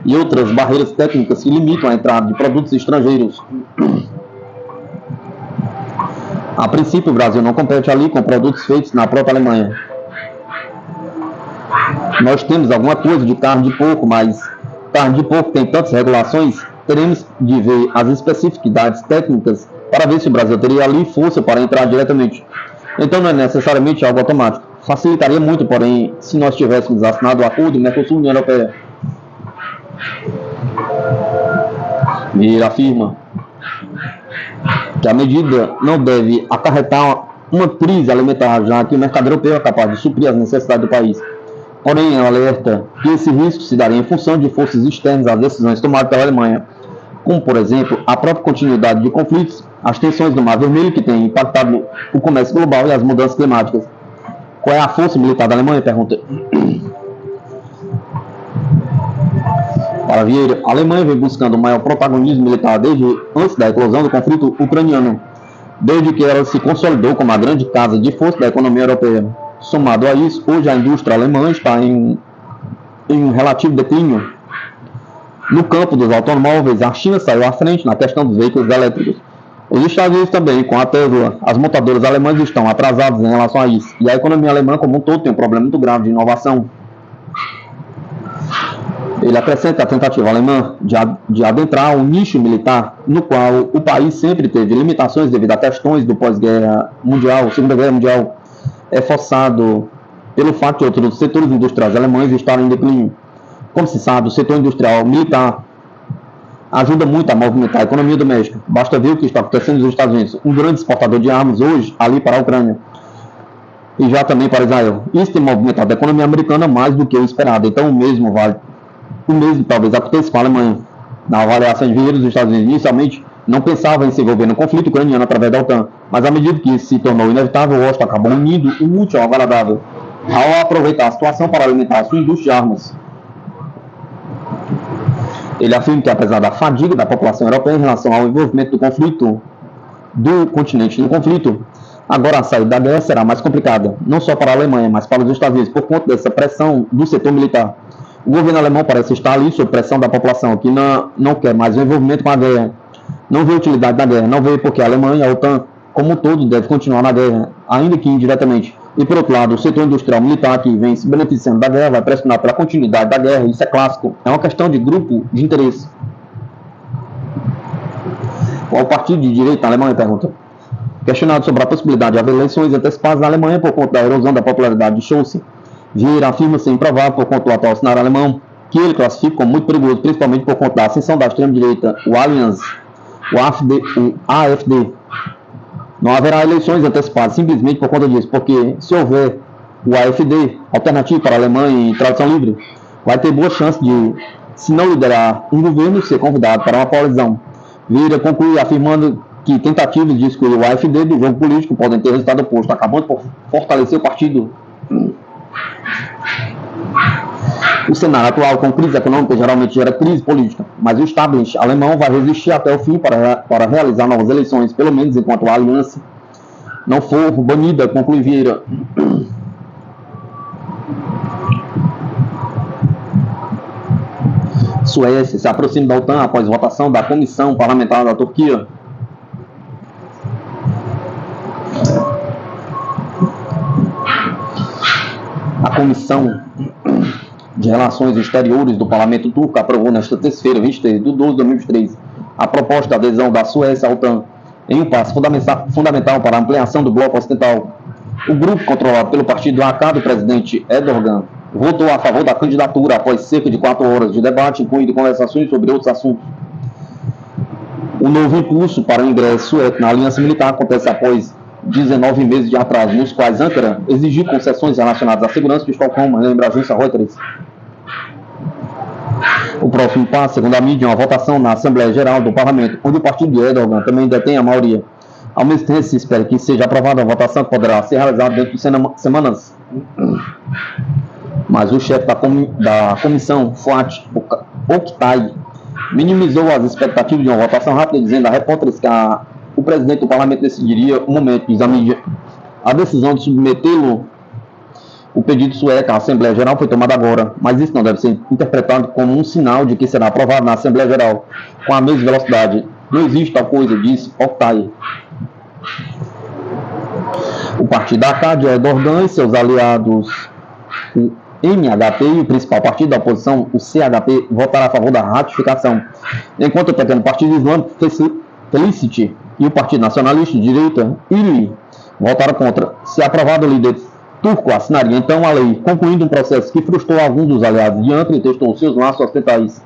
e outras barreiras técnicas que limitam a entrada de produtos estrangeiros. A princípio, o Brasil não compete ali com produtos feitos na própria Alemanha. Nós temos alguma coisa de carne de porco, mas carne de porco tem tantas regulações, teremos de ver as especificidades técnicas para ver se o Brasil teria ali força para entrar diretamente. Então não é necessariamente algo automático. Facilitaria muito, porém, se nós tivéssemos assinado o acordo Mercosul-União Europeia. Vieira afirma que a medida não deve acarretar uma crise alimentar, já que o mercado europeu é capaz de suprir as necessidades do país. Porém, ela alerta que esse risco se daria em função de forças externas às decisões tomadas pela Alemanha, como, por exemplo, a própria continuidade de conflitos, as tensões do Mar Vermelho, que têm impactado o comércio global, e as mudanças climáticas. Qual é a força militar da Alemanha? Pergunta. Para Vieira, a Alemanha vem buscando o maior protagonismo militar desde antes da eclosão do conflito ucraniano, desde que ela se consolidou como a grande casa de força da economia europeia. Somado a isso, hoje a indústria alemã está em um relativo declínio. No campo dos automóveis, a China saiu à frente na questão dos veículos elétricos. Os Estados Unidos também, com a Tesla, as montadoras alemãs estão atrasadas em relação a isso, e a economia alemã como um todo tem um problema muito grave de inovação. Ele acrescenta a tentativa alemã de adentrar um nicho militar no qual o país sempre teve limitações devido a questões do pós-guerra mundial, Segunda Guerra Mundial, é forçado pelo fato de outros setores industriais alemães estarem em declínio. Como se sabe, o setor industrial militar ajuda muito a movimentar a economia doméstica. Basta ver o que está acontecendo nos Estados Unidos, um grande exportador de armas hoje ali para a Ucrânia e já também para Israel. Isso tem movimentado a economia americana mais do que o esperado. Então o mesmo talvez aconteça com a Alemanha. Na avaliação de Vieira, dos Estados Unidos inicialmente não pensava em se envolver no conflito ucraniano através da OTAN, mas à medida que isso se tornou inevitável, Washington acabou unindo o útil ao agradável, ao aproveitar a situação para alimentar a sua indústria de armas. Ele afirma que, apesar da fadiga da população europeia em relação ao envolvimento do continente no conflito, agora a saída da guerra será mais complicada, não só para a Alemanha, mas para os Estados Unidos, por conta dessa pressão do setor militar. O governo alemão parece estar ali sob pressão da população, que não quer mais o envolvimento com a guerra, não vê utilidade da guerra, não vê porque a Alemanha, a OTAN, como um todo, deve continuar na guerra, ainda que indiretamente. E, por outro lado, o setor industrial militar que vem se beneficiando da guerra vai pressionar pela continuidade da guerra. Isso é clássico. É uma questão de grupo de interesse. Qual partido de direita na Alemanha? Pergunta. Questionado sobre a possibilidade de haver eleições antecipadas na Alemanha por conta da erosão da popularidade de Scholz, Vieira afirma ser improvável por conta do atual cenário alemão, que ele classifica como muito perigoso, principalmente por conta da ascensão da extrema-direita, o AfD. Não haverá eleições antecipadas simplesmente por conta disso, porque se houver o AfD, Alternativa para a Alemanha e Tradução Livre, vai ter boa chance de, se não liderar um governo, ser convidado para uma coalizão. Vieira conclui afirmando que tentativas de excluir o AfD do jogo político podem ter resultado oposto, acabando por fortalecer o partido. O cenário atual com crise econômica geralmente gera crise política, mas o establishment alemão vai resistir até o fim para realizar novas eleições, pelo menos enquanto a aliança não for banida, conclui Vieira. Suécia se aproxima da OTAN após votação da Comissão Parlamentar da Turquia. A Comissão de Relações Exteriores do Parlamento Turco aprovou nesta terça-feira, 23 de 12 de 2023, a proposta de adesão da Suécia à OTAN, em um passo fundamental para a ampliação do bloco ocidental. O grupo, controlado pelo partido AK do presidente Erdogan, votou a favor da candidatura após cerca de 4 horas de debate, incluindo conversações sobre outros assuntos. O novo impulso para o ingresso sueco na aliança militar acontece após 19 meses de atraso, nos quais Ankara exigiu concessões relacionadas à segurança de Estocolmo, lembra a agência Reuters. O próximo passo, segundo a mídia, é uma votação na Assembleia Geral do Parlamento, onde o partido de Erdogan também detém a maioria. Ao mesmo tempo, se espera que seja aprovada a votação, que poderá ser realizada dentro de semanas. Mas o chefe da comissão, Fuat Oktay, minimizou as expectativas de uma votação rápida, dizendo a repórteres que o presidente do parlamento decidiria o momento, diz a mídia. A decisão de submetê-lo, o pedido sueco à Assembleia Geral, foi tomada agora, mas isso não deve ser interpretado como um sinal de que será aprovado na Assembleia Geral com a mesma velocidade. Não existe tal coisa, disse Oktay. O partido AK de Erdogan e seus aliados, o MHP e o principal partido da oposição, o CHP, votará a favor da ratificação, enquanto o pequeno partido islâmico Felicity e o Partido Nacionalista de Direita, ILI, votaram contra. Se aprovado, o líder turco assinaria então a lei, concluindo um processo que frustrou alguns dos aliados de Ankara e testou seus laços ocidentais.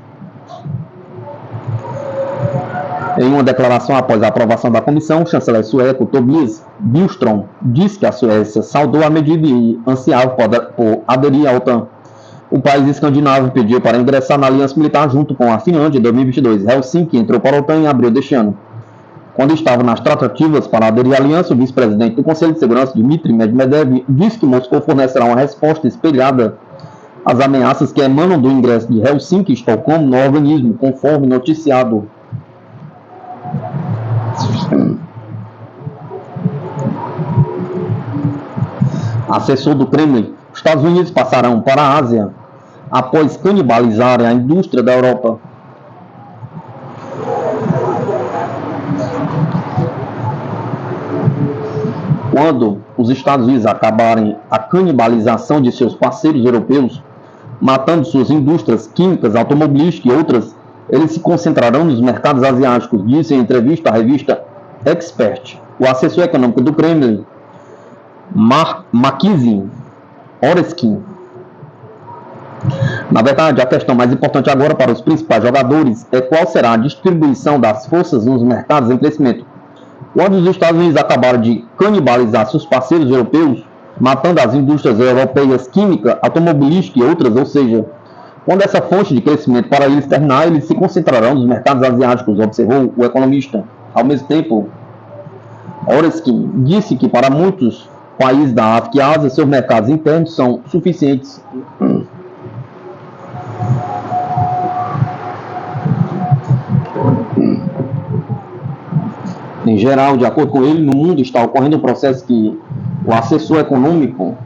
Em uma declaração após a aprovação da comissão, o chanceler sueco Tobias Billström disse que a Suécia saudou a medida e ansiava por aderir à OTAN. O país escandinavo pediu para ingressar na aliança militar junto com a Finlândia em 2022. Helsinki entrou para a OTAN em abril deste ano. Quando estava nas tratativas para aderir à aliança, o vice-presidente do Conselho de Segurança, Dmitry Medvedev, disse que Moscou fornecerá uma resposta espelhada às ameaças que emanam do ingresso de Helsinki e Estocolmo no organismo, conforme noticiado. Assessor do Kremlin, os Estados Unidos passarão para a Ásia após canibalizarem a indústria da Europa. Quando os Estados Unidos acabarem a canibalização de seus parceiros europeus, matando suas indústrias químicas, automobilísticas e outras, eles se concentrarão nos mercados asiáticos, disse em entrevista à revista Expert o assessor econômico do Kremlin, Maxim Oreskin. Na verdade, a questão mais importante agora para os principais jogadores é qual será a distribuição das forças nos mercados em crescimento. Quando os Estados Unidos acabaram de canibalizar seus parceiros europeus, matando as indústrias europeias química, automobilística e outras, ou seja, quando essa fonte de crescimento para eles terminar, eles se concentrarão nos mercados asiáticos, observou o economista. Ao mesmo tempo, Oreskin disse que para muitos países da África e Ásia, seus mercados internos são suficientes. Em geral, de acordo com ele, no mundo está ocorrendo um processo que o assessor econômico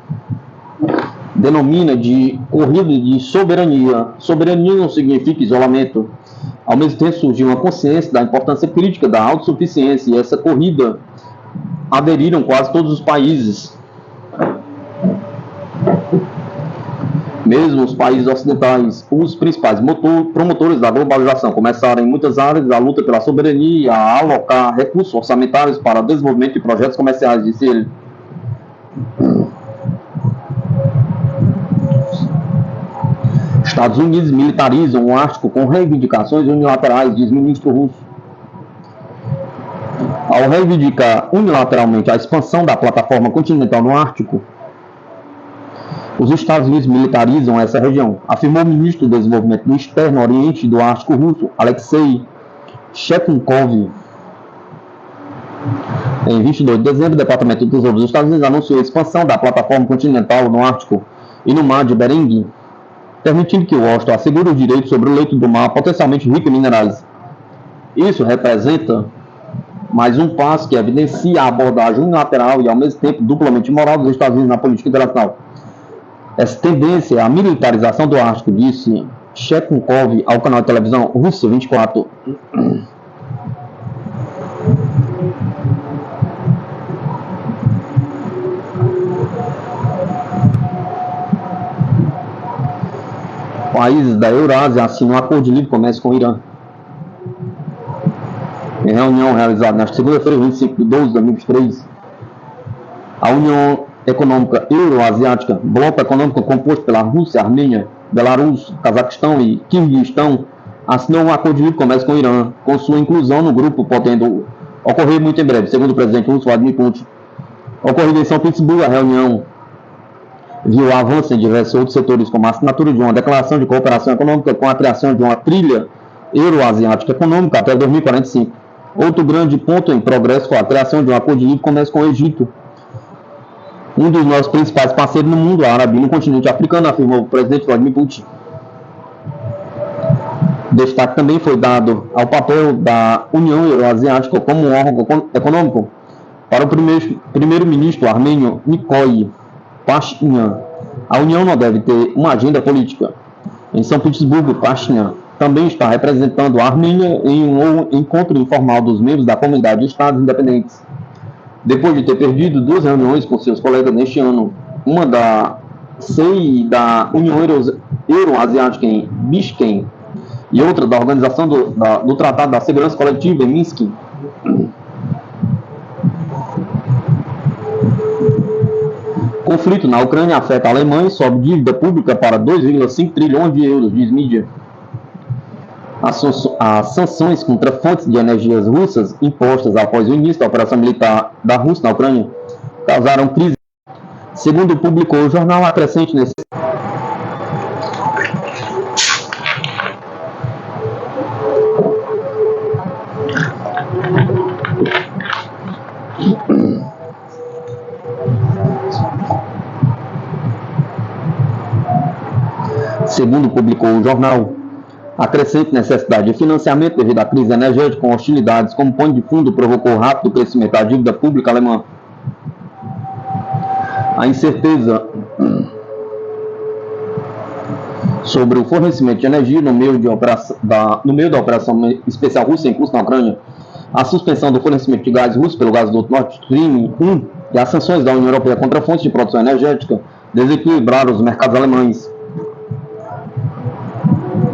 denomina de corrida de soberania. Soberania não significa isolamento. Ao mesmo tempo, surgiu uma consciência da importância crítica da autossuficiência, e essa corrida aderiram quase todos os países. Mesmo os países ocidentais, os principais promotores da globalização, começaram em muitas áreas a luta pela soberania, a alocar recursos orçamentários para o desenvolvimento de projetos comerciais, disse ele. Estados Unidos militarizam o Ártico com reivindicações unilaterais, diz o ministro russo. Ao reivindicar unilateralmente a expansão da plataforma continental no Ártico, os Estados Unidos militarizam essa região, afirmou o ministro do Desenvolvimento do Externo Oriente do Ártico russo, Alexei Shchenkov. Em 22 de dezembro, o Departamento do Tesouro dos Estados Unidos anunciou a expansão da plataforma continental no Ártico e no Mar de Bering, permitindo que Washington assegure o direito sobre o leito do mar potencialmente rico em minerais. Isso representa mais um passo que evidencia a abordagem unilateral e, ao mesmo tempo, duplamente imoral dos Estados Unidos na política internacional. Essa tendência à militarização do Ártico, disse Shchenkov ao canal de televisão Rússia 24. Países da Eurásia assinam um acordo de livre comércio com o Irã. Em reunião realizada na segunda-feira, 25 de 12 de 2023, a União Econômica Euroasiática, bloco econômico composto pela Rússia, Armênia, Belarus, Cazaquistão e Quirguistão, assinou um acordo de livre comércio com o Irã, com sua inclusão no grupo, podendo ocorrer muito em breve, segundo o presidente russo Vladimir Putin. Ocorrida em São Petersburgo, a reunião viu avanço em diversos outros setores, como a assinatura de uma declaração de cooperação econômica com a criação de uma trilha euroasiática econômica até 2045. Outro grande ponto em progresso foi a criação de um acordo de livre comércio com o Egito, um dos nossos principais parceiros no mundo árabe e no continente africano, afirmou o presidente Vladimir Putin. Destaque também foi dado ao papel da União Euroasiática como um órgão econômico para o primeiro-ministro armênio Nikol Pashinyan. A União não deve ter uma agenda política. Em São Petersburgo, Pashinyan também está representando a Armênia em um encontro informal dos membros da comunidade de estados independentes. Depois de ter perdido 2 reuniões com seus colegas neste ano, uma da CEI da União Euroasiática em Bishkek e outra da Organização do Tratado da Segurança Coletiva em Minsk, conflito na Ucrânia afeta a Alemanha e sobe dívida pública para 2,5 trilhões de euros, diz mídia. As sanções contra fontes de energias russas impostas após o início da operação militar da Rússia na Ucrânia causaram crise. Segundo publicou o jornal, a crescente necessidade a crescente necessidade de financiamento devido à crise energética com hostilidades como pano de fundo provocou rápido crescimento da dívida pública alemã. A incerteza sobre o fornecimento de energia no meio da operação especial russa em curso na Ucrânia, a suspensão do fornecimento de gás russo pelo gasoduto Nord Stream 1 e as sanções da União Europeia contra fontes de produção energética desequilibraram os mercados alemães.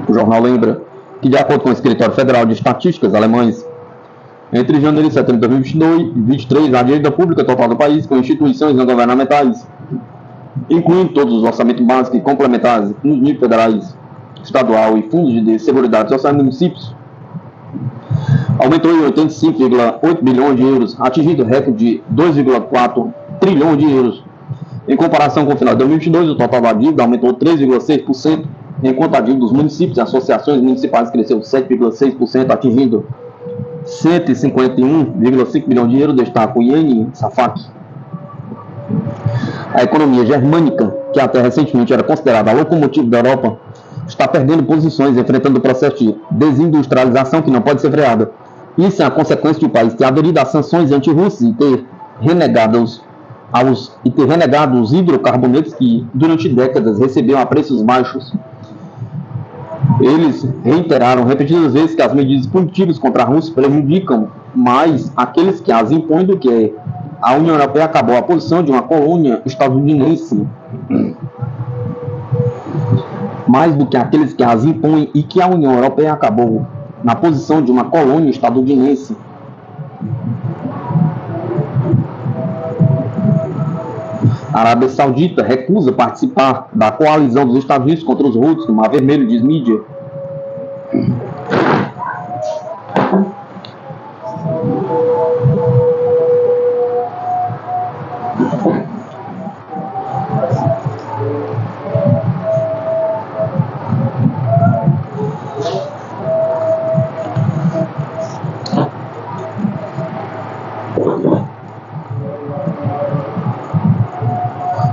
O jornal lembra que, de acordo com o Escritório Federal de Estatísticas alemães, entre janeiro e setembro de 2023, a dívida pública total do país com instituições não governamentais, incluindo todos os orçamentos básicos e complementares nos níveis federais, estadual e fundos de seguridade social e municípios, aumentou em 85,8 bilhões de euros, atingindo o recorde de 2,4 trilhões de euros. Em comparação com o final de 2022, o total da dívida aumentou 3,6%, enquanto a dívida dos municípios e associações municipais cresceu 7,6%, atingindo 151,5 bilhões de euros, destaca o Yeni Safak. A economia germânica, que até recentemente era considerada a locomotiva da Europa, está perdendo posições, enfrentando o processo de desindustrialização que não pode ser freada. Isso é a consequência de o país ter aderido às sanções anti-russas e ter renegado os hidrocarbonetos que, durante décadas, recebiam a preços baixos. Eles reiteraram repetidas vezes que as medidas punitivas contra a Rússia prejudicam mais aqueles que as impõem do que a União Europeia acabou a posição de uma colônia estadunidense, mais do que aqueles que as impõem, e que a União Europeia acabou na posição de uma colônia estadunidense. A Arábia Saudita recusa participar da coalizão dos Estados Unidos contra os Houthis no Mar Vermelho, diz mídia.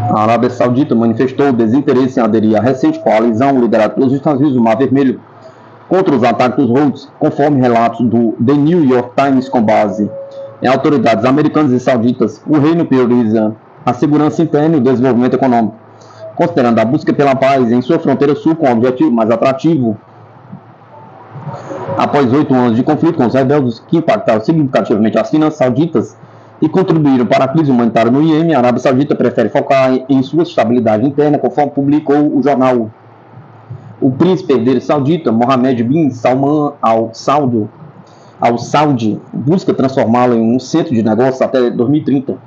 A Arábia Saudita manifestou desinteresse em aderir à recente coalizão liderada pelos Estados Unidos no Mar Vermelho contra os ataques dos Houthis, conforme relatos do The New York Times, com base em autoridades americanas e sauditas. O reino prioriza a segurança interna e o desenvolvimento econômico, considerando a busca pela paz em sua fronteira sul como objetivo mais atrativo. Após 8 anos de conflito com os rebeldes que impactaram significativamente as finanças sauditas e contribuíram para a crise humanitária no Iêmen, a Arábia Saudita prefere focar em sua estabilidade interna, conforme publicou o jornal. O príncipe herdeiro saudita, Mohammed bin Salman al-Saud, busca transformá-lo em um centro de negócios até 2030.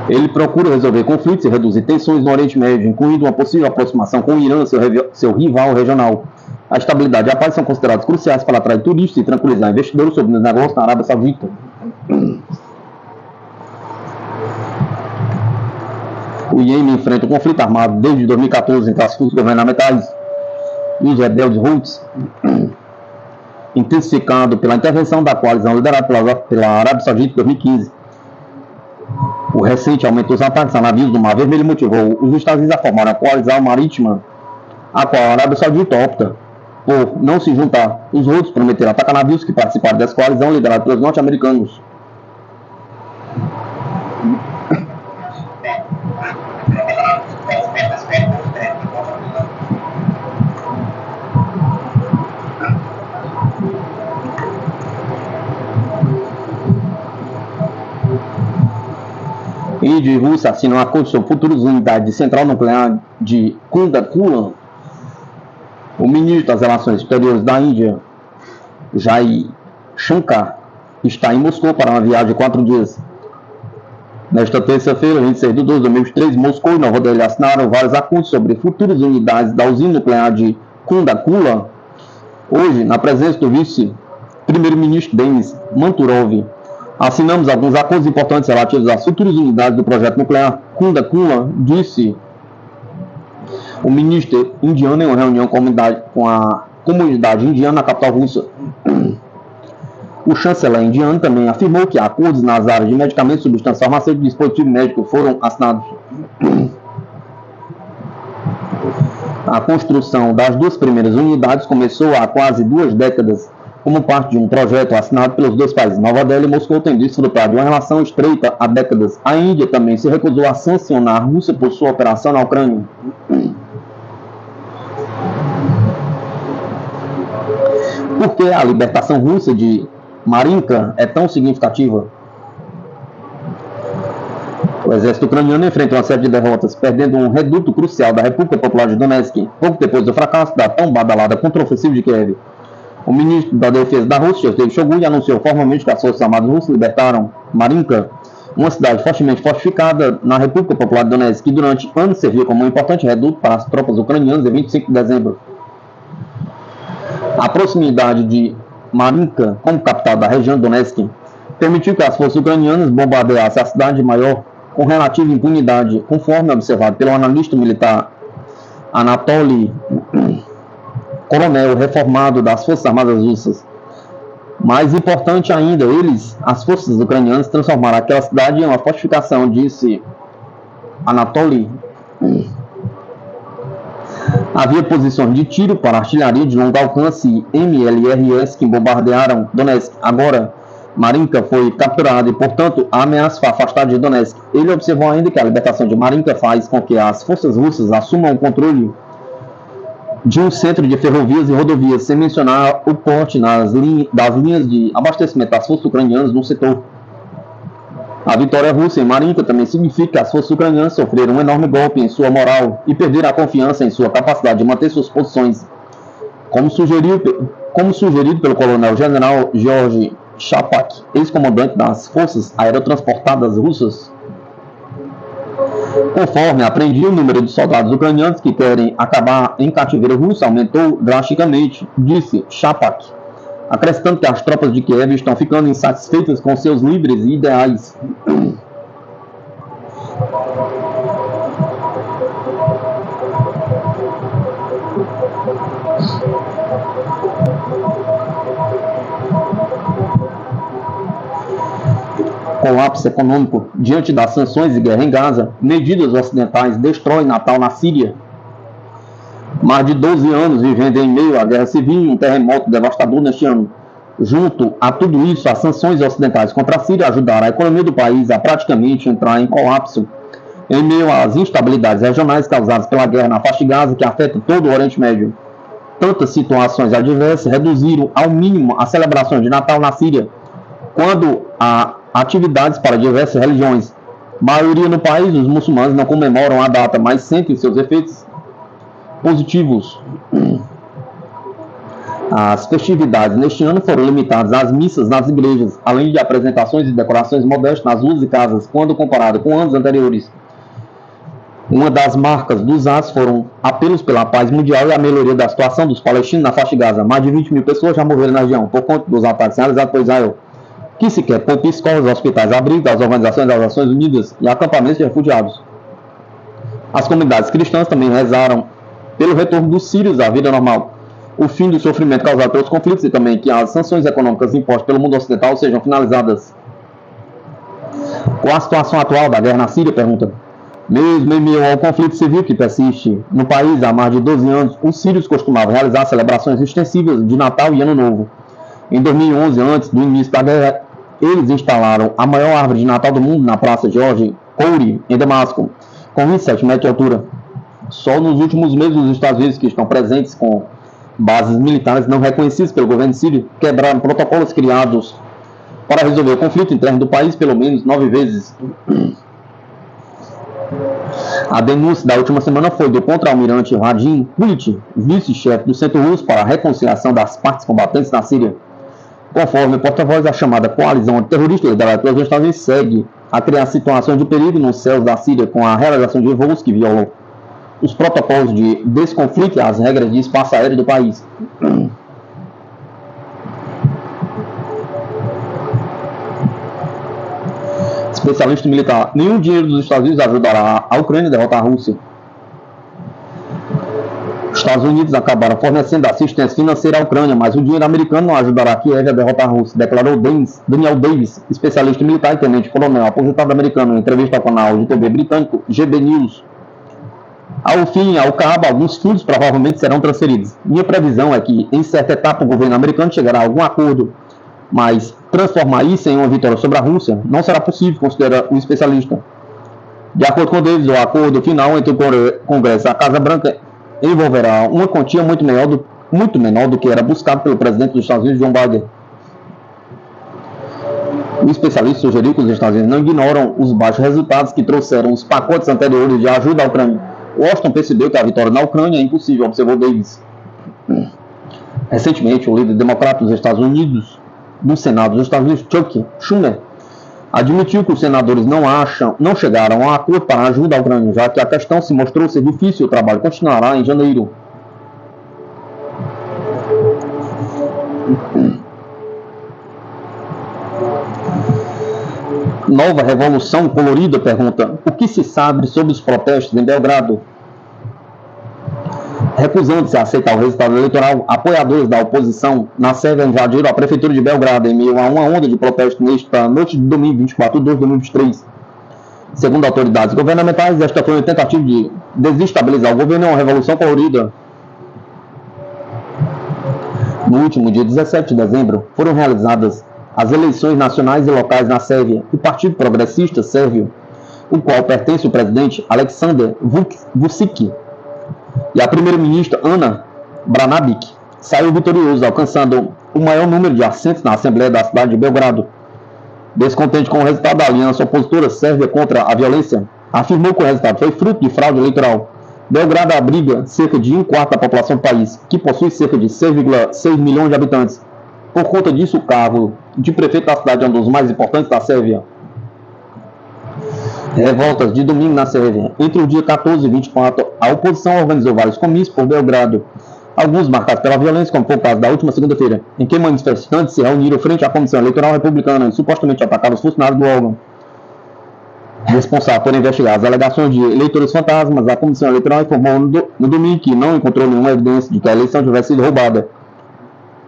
Ele procura resolver conflitos e reduzir tensões no Oriente Médio, incluindo uma possível aproximação com o Irã, seu rival regional. A estabilidade e a paz são considerados cruciais para atrair turistas e tranquilizar investidores sobre os negócios na Arábia Saudita. O Iêmen enfrenta um conflito armado desde 2014 entre as forças governamentais e os rebeldes Houthis, intensificado pela intervenção da coalizão liderada pela Arábia Saudita em 2015. O recente aumento dos ataques a navios do Mar Vermelho motivou os Estados Unidos a formar a coalizão marítima, a qual a Arábia Saudita opta por não se juntar. Os Houthis prometeram atacar navios que participaram dessa coalizão liderada pelos norte-americanos. Índia e Rússia assinam um acordo sobre futuras unidades de central nuclear de Kundakula. O ministro das Relações Exteriores da Índia, Jai Shankar, está em Moscou para uma viagem de 4 dias. Nesta terça-feira, 26 de 12 de 2023, Moscou e Nova Delhi assinaram vários acordos sobre futuras unidades da usina nuclear de Kundakula. Hoje, na presença do vice-primeiro-ministro Denis Manturov, assinamos alguns acordos importantes relativos às futuras unidades do projeto nuclear Kundakula, disse o ministro indiano em uma reunião com a comunidade indiana na capital russa. O chanceler indiano também afirmou que acordos nas áreas de medicamentos, substâncias farmacêuticas e dispositivos médicos foram assinados. A construção das duas primeiras unidades começou há quase 2 décadas, como parte de um projeto assinado pelos dois países. Nova Delhi e Moscou têm desfrutado de uma relação estreita há décadas. A Índia também se recusou a sancionar a Rússia por sua operação na Ucrânia. Por que a libertação russa de Marinka é tão significativa? O exército ucraniano enfrenta uma série de derrotas, perdendo um reduto crucial da República Popular de Donetsk, pouco depois do fracasso da tão badalada contraofensiva de Kiev. O ministro da Defesa da Rússia, Sergei Shoigu, anunciou formalmente que as Forças Armadas Russas libertaram Marinka, uma cidade fortemente fortificada na República Popular de Donetsk, que durante anos servia como um importante reduto para as tropas ucranianas em 25 de dezembro. A proximidade de Marinka, como capital da região de Donetsk, permitiu que as forças ucranianas bombardeassem a cidade maior com relativa impunidade, conforme observado pelo analista militar Anatoly, coronel reformado das Forças Armadas Russas. Mais importante ainda, as forças ucranianas, transformaram aquela cidade em uma fortificação, disse Anatoly. Havia posições de tiro para artilharia de longo alcance MLRS que bombardearam Donetsk. Agora, Marinka foi capturada e, portanto, a ameaça foi afastada de Donetsk. Ele observou ainda que a libertação de Marinka faz com que as forças russas assumam o controle de um centro de ferrovias e rodovias, sem mencionar o corte das linhas de abastecimento das forças ucranianas no setor. A vitória russa em Marinka também significa que as forças ucranianas sofreram um enorme golpe em sua moral e perderam a confiança em sua capacidade de manter suas posições, como sugerido pelo coronel-general Georgy Shapak, ex-comandante das forças aerotransportadas russas. Conforme aprendi, o número de soldados ucranianos que querem acabar em cativeiro russo aumentou drasticamente, disse Shapak, acrescentando que as tropas de Kiev estão ficando insatisfeitas com seus líderes e ideais. Colapso econômico. Diante das sanções e guerra em Gaza, medidas ocidentais destroem Natal na Síria. Mais de 12 anos vivendo em meio à guerra civil e um terremoto devastador neste ano. Junto a tudo isso, as sanções ocidentais contra a Síria ajudaram a economia do país a praticamente entrar em colapso, em meio às instabilidades regionais causadas pela guerra na faixa de Gaza, que afeta todo o Oriente Médio. Tantas situações adversas reduziram ao mínimo as celebrações de Natal na Síria, quando há atividades para diversas religiões. Maioria no país, os muçulmanos não comemoram a data, mas sentem seus efeitos positivos. As festividades neste ano foram limitadas às missas nas igrejas, além de apresentações e decorações modestas nas ruas e casas, quando comparado com anos anteriores. Uma das marcas dos atos foram apelos pela paz mundial e a melhoria da situação dos palestinos na faixa de Gaza. Mais de 20 mil pessoas já morreram na região por conta dos ataques realizados por Israel, que sequer poupa escolas, hospitais, abrigos das organizações das Nações Unidas e acampamentos de refugiados. As comunidades cristãs também rezaram pelo retorno dos sírios à vida normal, o fim do sofrimento causado pelos conflitos e também que as sanções econômicas impostas pelo mundo ocidental sejam finalizadas. Qual a situação atual da guerra na Síria? Pergunta. Mesmo em meio ao conflito civil que persiste no país há mais de 12 anos, os sírios costumavam realizar celebrações extensivas de Natal e Ano Novo. Em 2011, antes do início da guerra, eles instalaram a maior árvore de Natal do mundo na Praça George Kouri, em Damasco, com 27 metros de altura. Só nos últimos meses, os Estados Unidos, que estão presentes com bases militares não reconhecidas pelo governo sírio, quebraram protocolos criados para resolver o conflito interno do país pelo menos 9 vezes. A denúncia da última semana foi do contra-almirante Radim Kulit, vice-chefe do Centro Russo para a Reconciliação das Partes Combatentes na Síria. Conforme o porta-voz, a chamada coalizão antiterrorista liderada pelos Estados Unidos segue a criar situações de perigo nos céus da Síria com a realização de voos que violam os protocolos de desconflito e as regras de espaço aéreo do país. Especialista militar. Nenhum dinheiro dos Estados Unidos ajudará a Ucrânia a derrotar a Rússia. Os Estados Unidos acabaram fornecendo assistência financeira à Ucrânia, mas o dinheiro americano não ajudará a Kiev a derrotar a Rússia, declarou Daniel Davis, especialista militar e tenente-coronel aposentado americano, em entrevista ao canal de TV britânico GB News. Ao cabo, alguns fundos provavelmente serão transferidos. Minha previsão é que, em certa etapa, o governo americano chegará a algum acordo, mas transformar isso em uma vitória sobre a Rússia não será possível, considera o especialista. De acordo com Davis, o acordo final entre o Congresso e a Casa Branca envolverá uma quantia muito menor do que era buscado pelo presidente dos Estados Unidos, Joe Biden. O especialista sugeriu que os Estados Unidos não ignoram os baixos resultados que trouxeram os pacotes anteriores de ajuda à Ucrânia. Washington percebeu que a vitória na Ucrânia é impossível, observou Davis. Recentemente, o líder democrata dos Estados Unidos, do Senado dos Estados Unidos, Chuck Schumer, admitiu que os senadores não chegaram a um acordo para a ajuda à Ucrânia, já que a questão se mostrou ser difícil e o trabalho continuará em janeiro. Nova Revolução Colorida pergunta: o que se sabe sobre os protestos em Belgrado? Recusando-se a aceitar o resultado eleitoral, apoiadores da oposição na Sérvia invadiram a prefeitura de Belgrado em meio a uma onda de protestos nesta noite de domingo 24 de 2 de 2023. Segundo autoridades governamentais, esta foi uma tentativa de desestabilizar o governo em uma revolução colorida. No último dia 17 de dezembro, foram realizadas as eleições nacionais e locais na Sérvia. O Partido Progressista Sérvio, o qual pertence o presidente Aleksandar Vučić, e a primeira-ministra Ana Brnabić, saiu vitorioso, alcançando o maior número de assentos na Assembleia da cidade de Belgrado. Descontente com o resultado, da aliança opositora Sérvia contra a violência afirmou que o resultado foi fruto de fraude eleitoral. Belgrado abriga cerca de 1/4 da população do país, que possui cerca de 6,6 milhões de habitantes. Por conta disso, o cargo de prefeito da cidade é um dos mais importantes da Sérvia. Revoltas de domingo na Sérvia. Entre o dia 14 e 24, a oposição organizou vários comícios por Belgrado, alguns marcados pela violência, como foi o caso da última segunda-feira, em que manifestantes se reuniram frente à Comissão Eleitoral Republicana e supostamente atacaram os funcionários do órgão. Responsável por investigar as alegações de eleitores fantasmas, a Comissão Eleitoral informou no domingo que não encontrou nenhuma evidência de que a eleição tivesse sido roubada.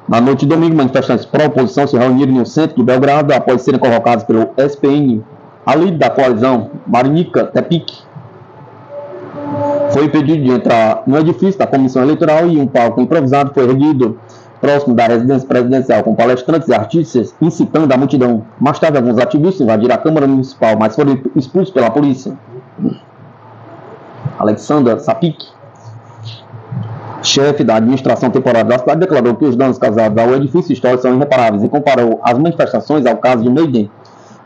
Na noite de domingo, manifestantes pró-oposição se reuniram no centro de Belgrado após serem convocados pelo SPN. A líder da coalizão, Marinika Tepic, foi impedido de entrar no edifício da Comissão Eleitoral e um palco improvisado foi erguido próximo da residência presidencial, com palestrantes e artistas incitando a multidão. Mais tarde, alguns ativistas invadiram a Câmara Municipal, mas foram expulsos pela polícia. Aleksandar Sapik, chefe da administração temporária da cidade, declarou que os danos causados ao edifício histórico são irreparáveis e comparou as manifestações ao caso de Maidan,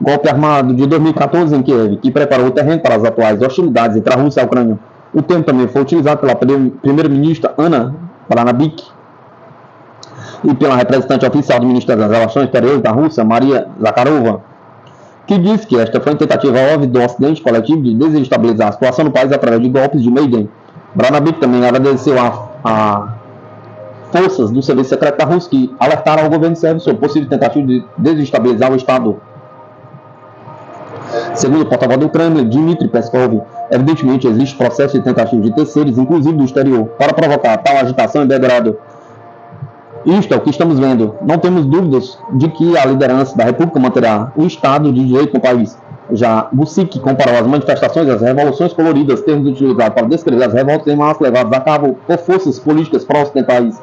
golpe armado de 2014 em Kiev, que preparou o terreno para as atuais hostilidades entre a Rússia e a Ucrânia. O termo também foi utilizado pela primeira-ministra Ana Brnabić. e pela representante oficial do Ministério das Relações Exteriores da Rússia, Maria Zakharova, que disse que esta foi uma tentativa óbvia do Ocidente coletivo de desestabilizar a situação no país através de golpes de Maidan. Branabik também agradeceu a forças do serviço secreto da Rússia que alertaram ao governo sérvio sobre possível tentativa de desestabilizar o Estado. Segundo o porta-voz do Kremlin, Dmitry Peskov, evidentemente existe processo de tentativa de terceiros, inclusive do exterior, para provocar tal agitação e degradado. Isto é o que estamos vendo. Não temos dúvidas de que a liderança da República manterá o Estado de Direito no país. Já Vučić comparou as manifestações e as revoluções coloridas, termos utilizados para descrever as revoltas em massa levadas a cabo por forças políticas pró-ocidentais.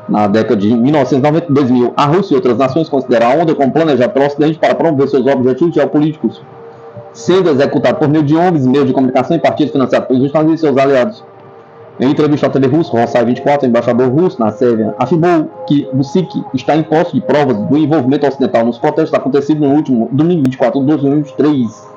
Na década de 1990 e 2000, a Rússia e outras nações consideram a onda como planejada pelo Ocidente para promover seus objetivos geopolíticos, sendo executado por meio de ONGs, meios de comunicação e partidos financiados pelos Estados Unidos e seus aliados. Em entrevista à TV russa, Rossai 24, embaixador russo na Sérvia, afirmou que Vučić está em posse de provas do envolvimento ocidental nos protestos acontecidos no último domingo 24 de 2023.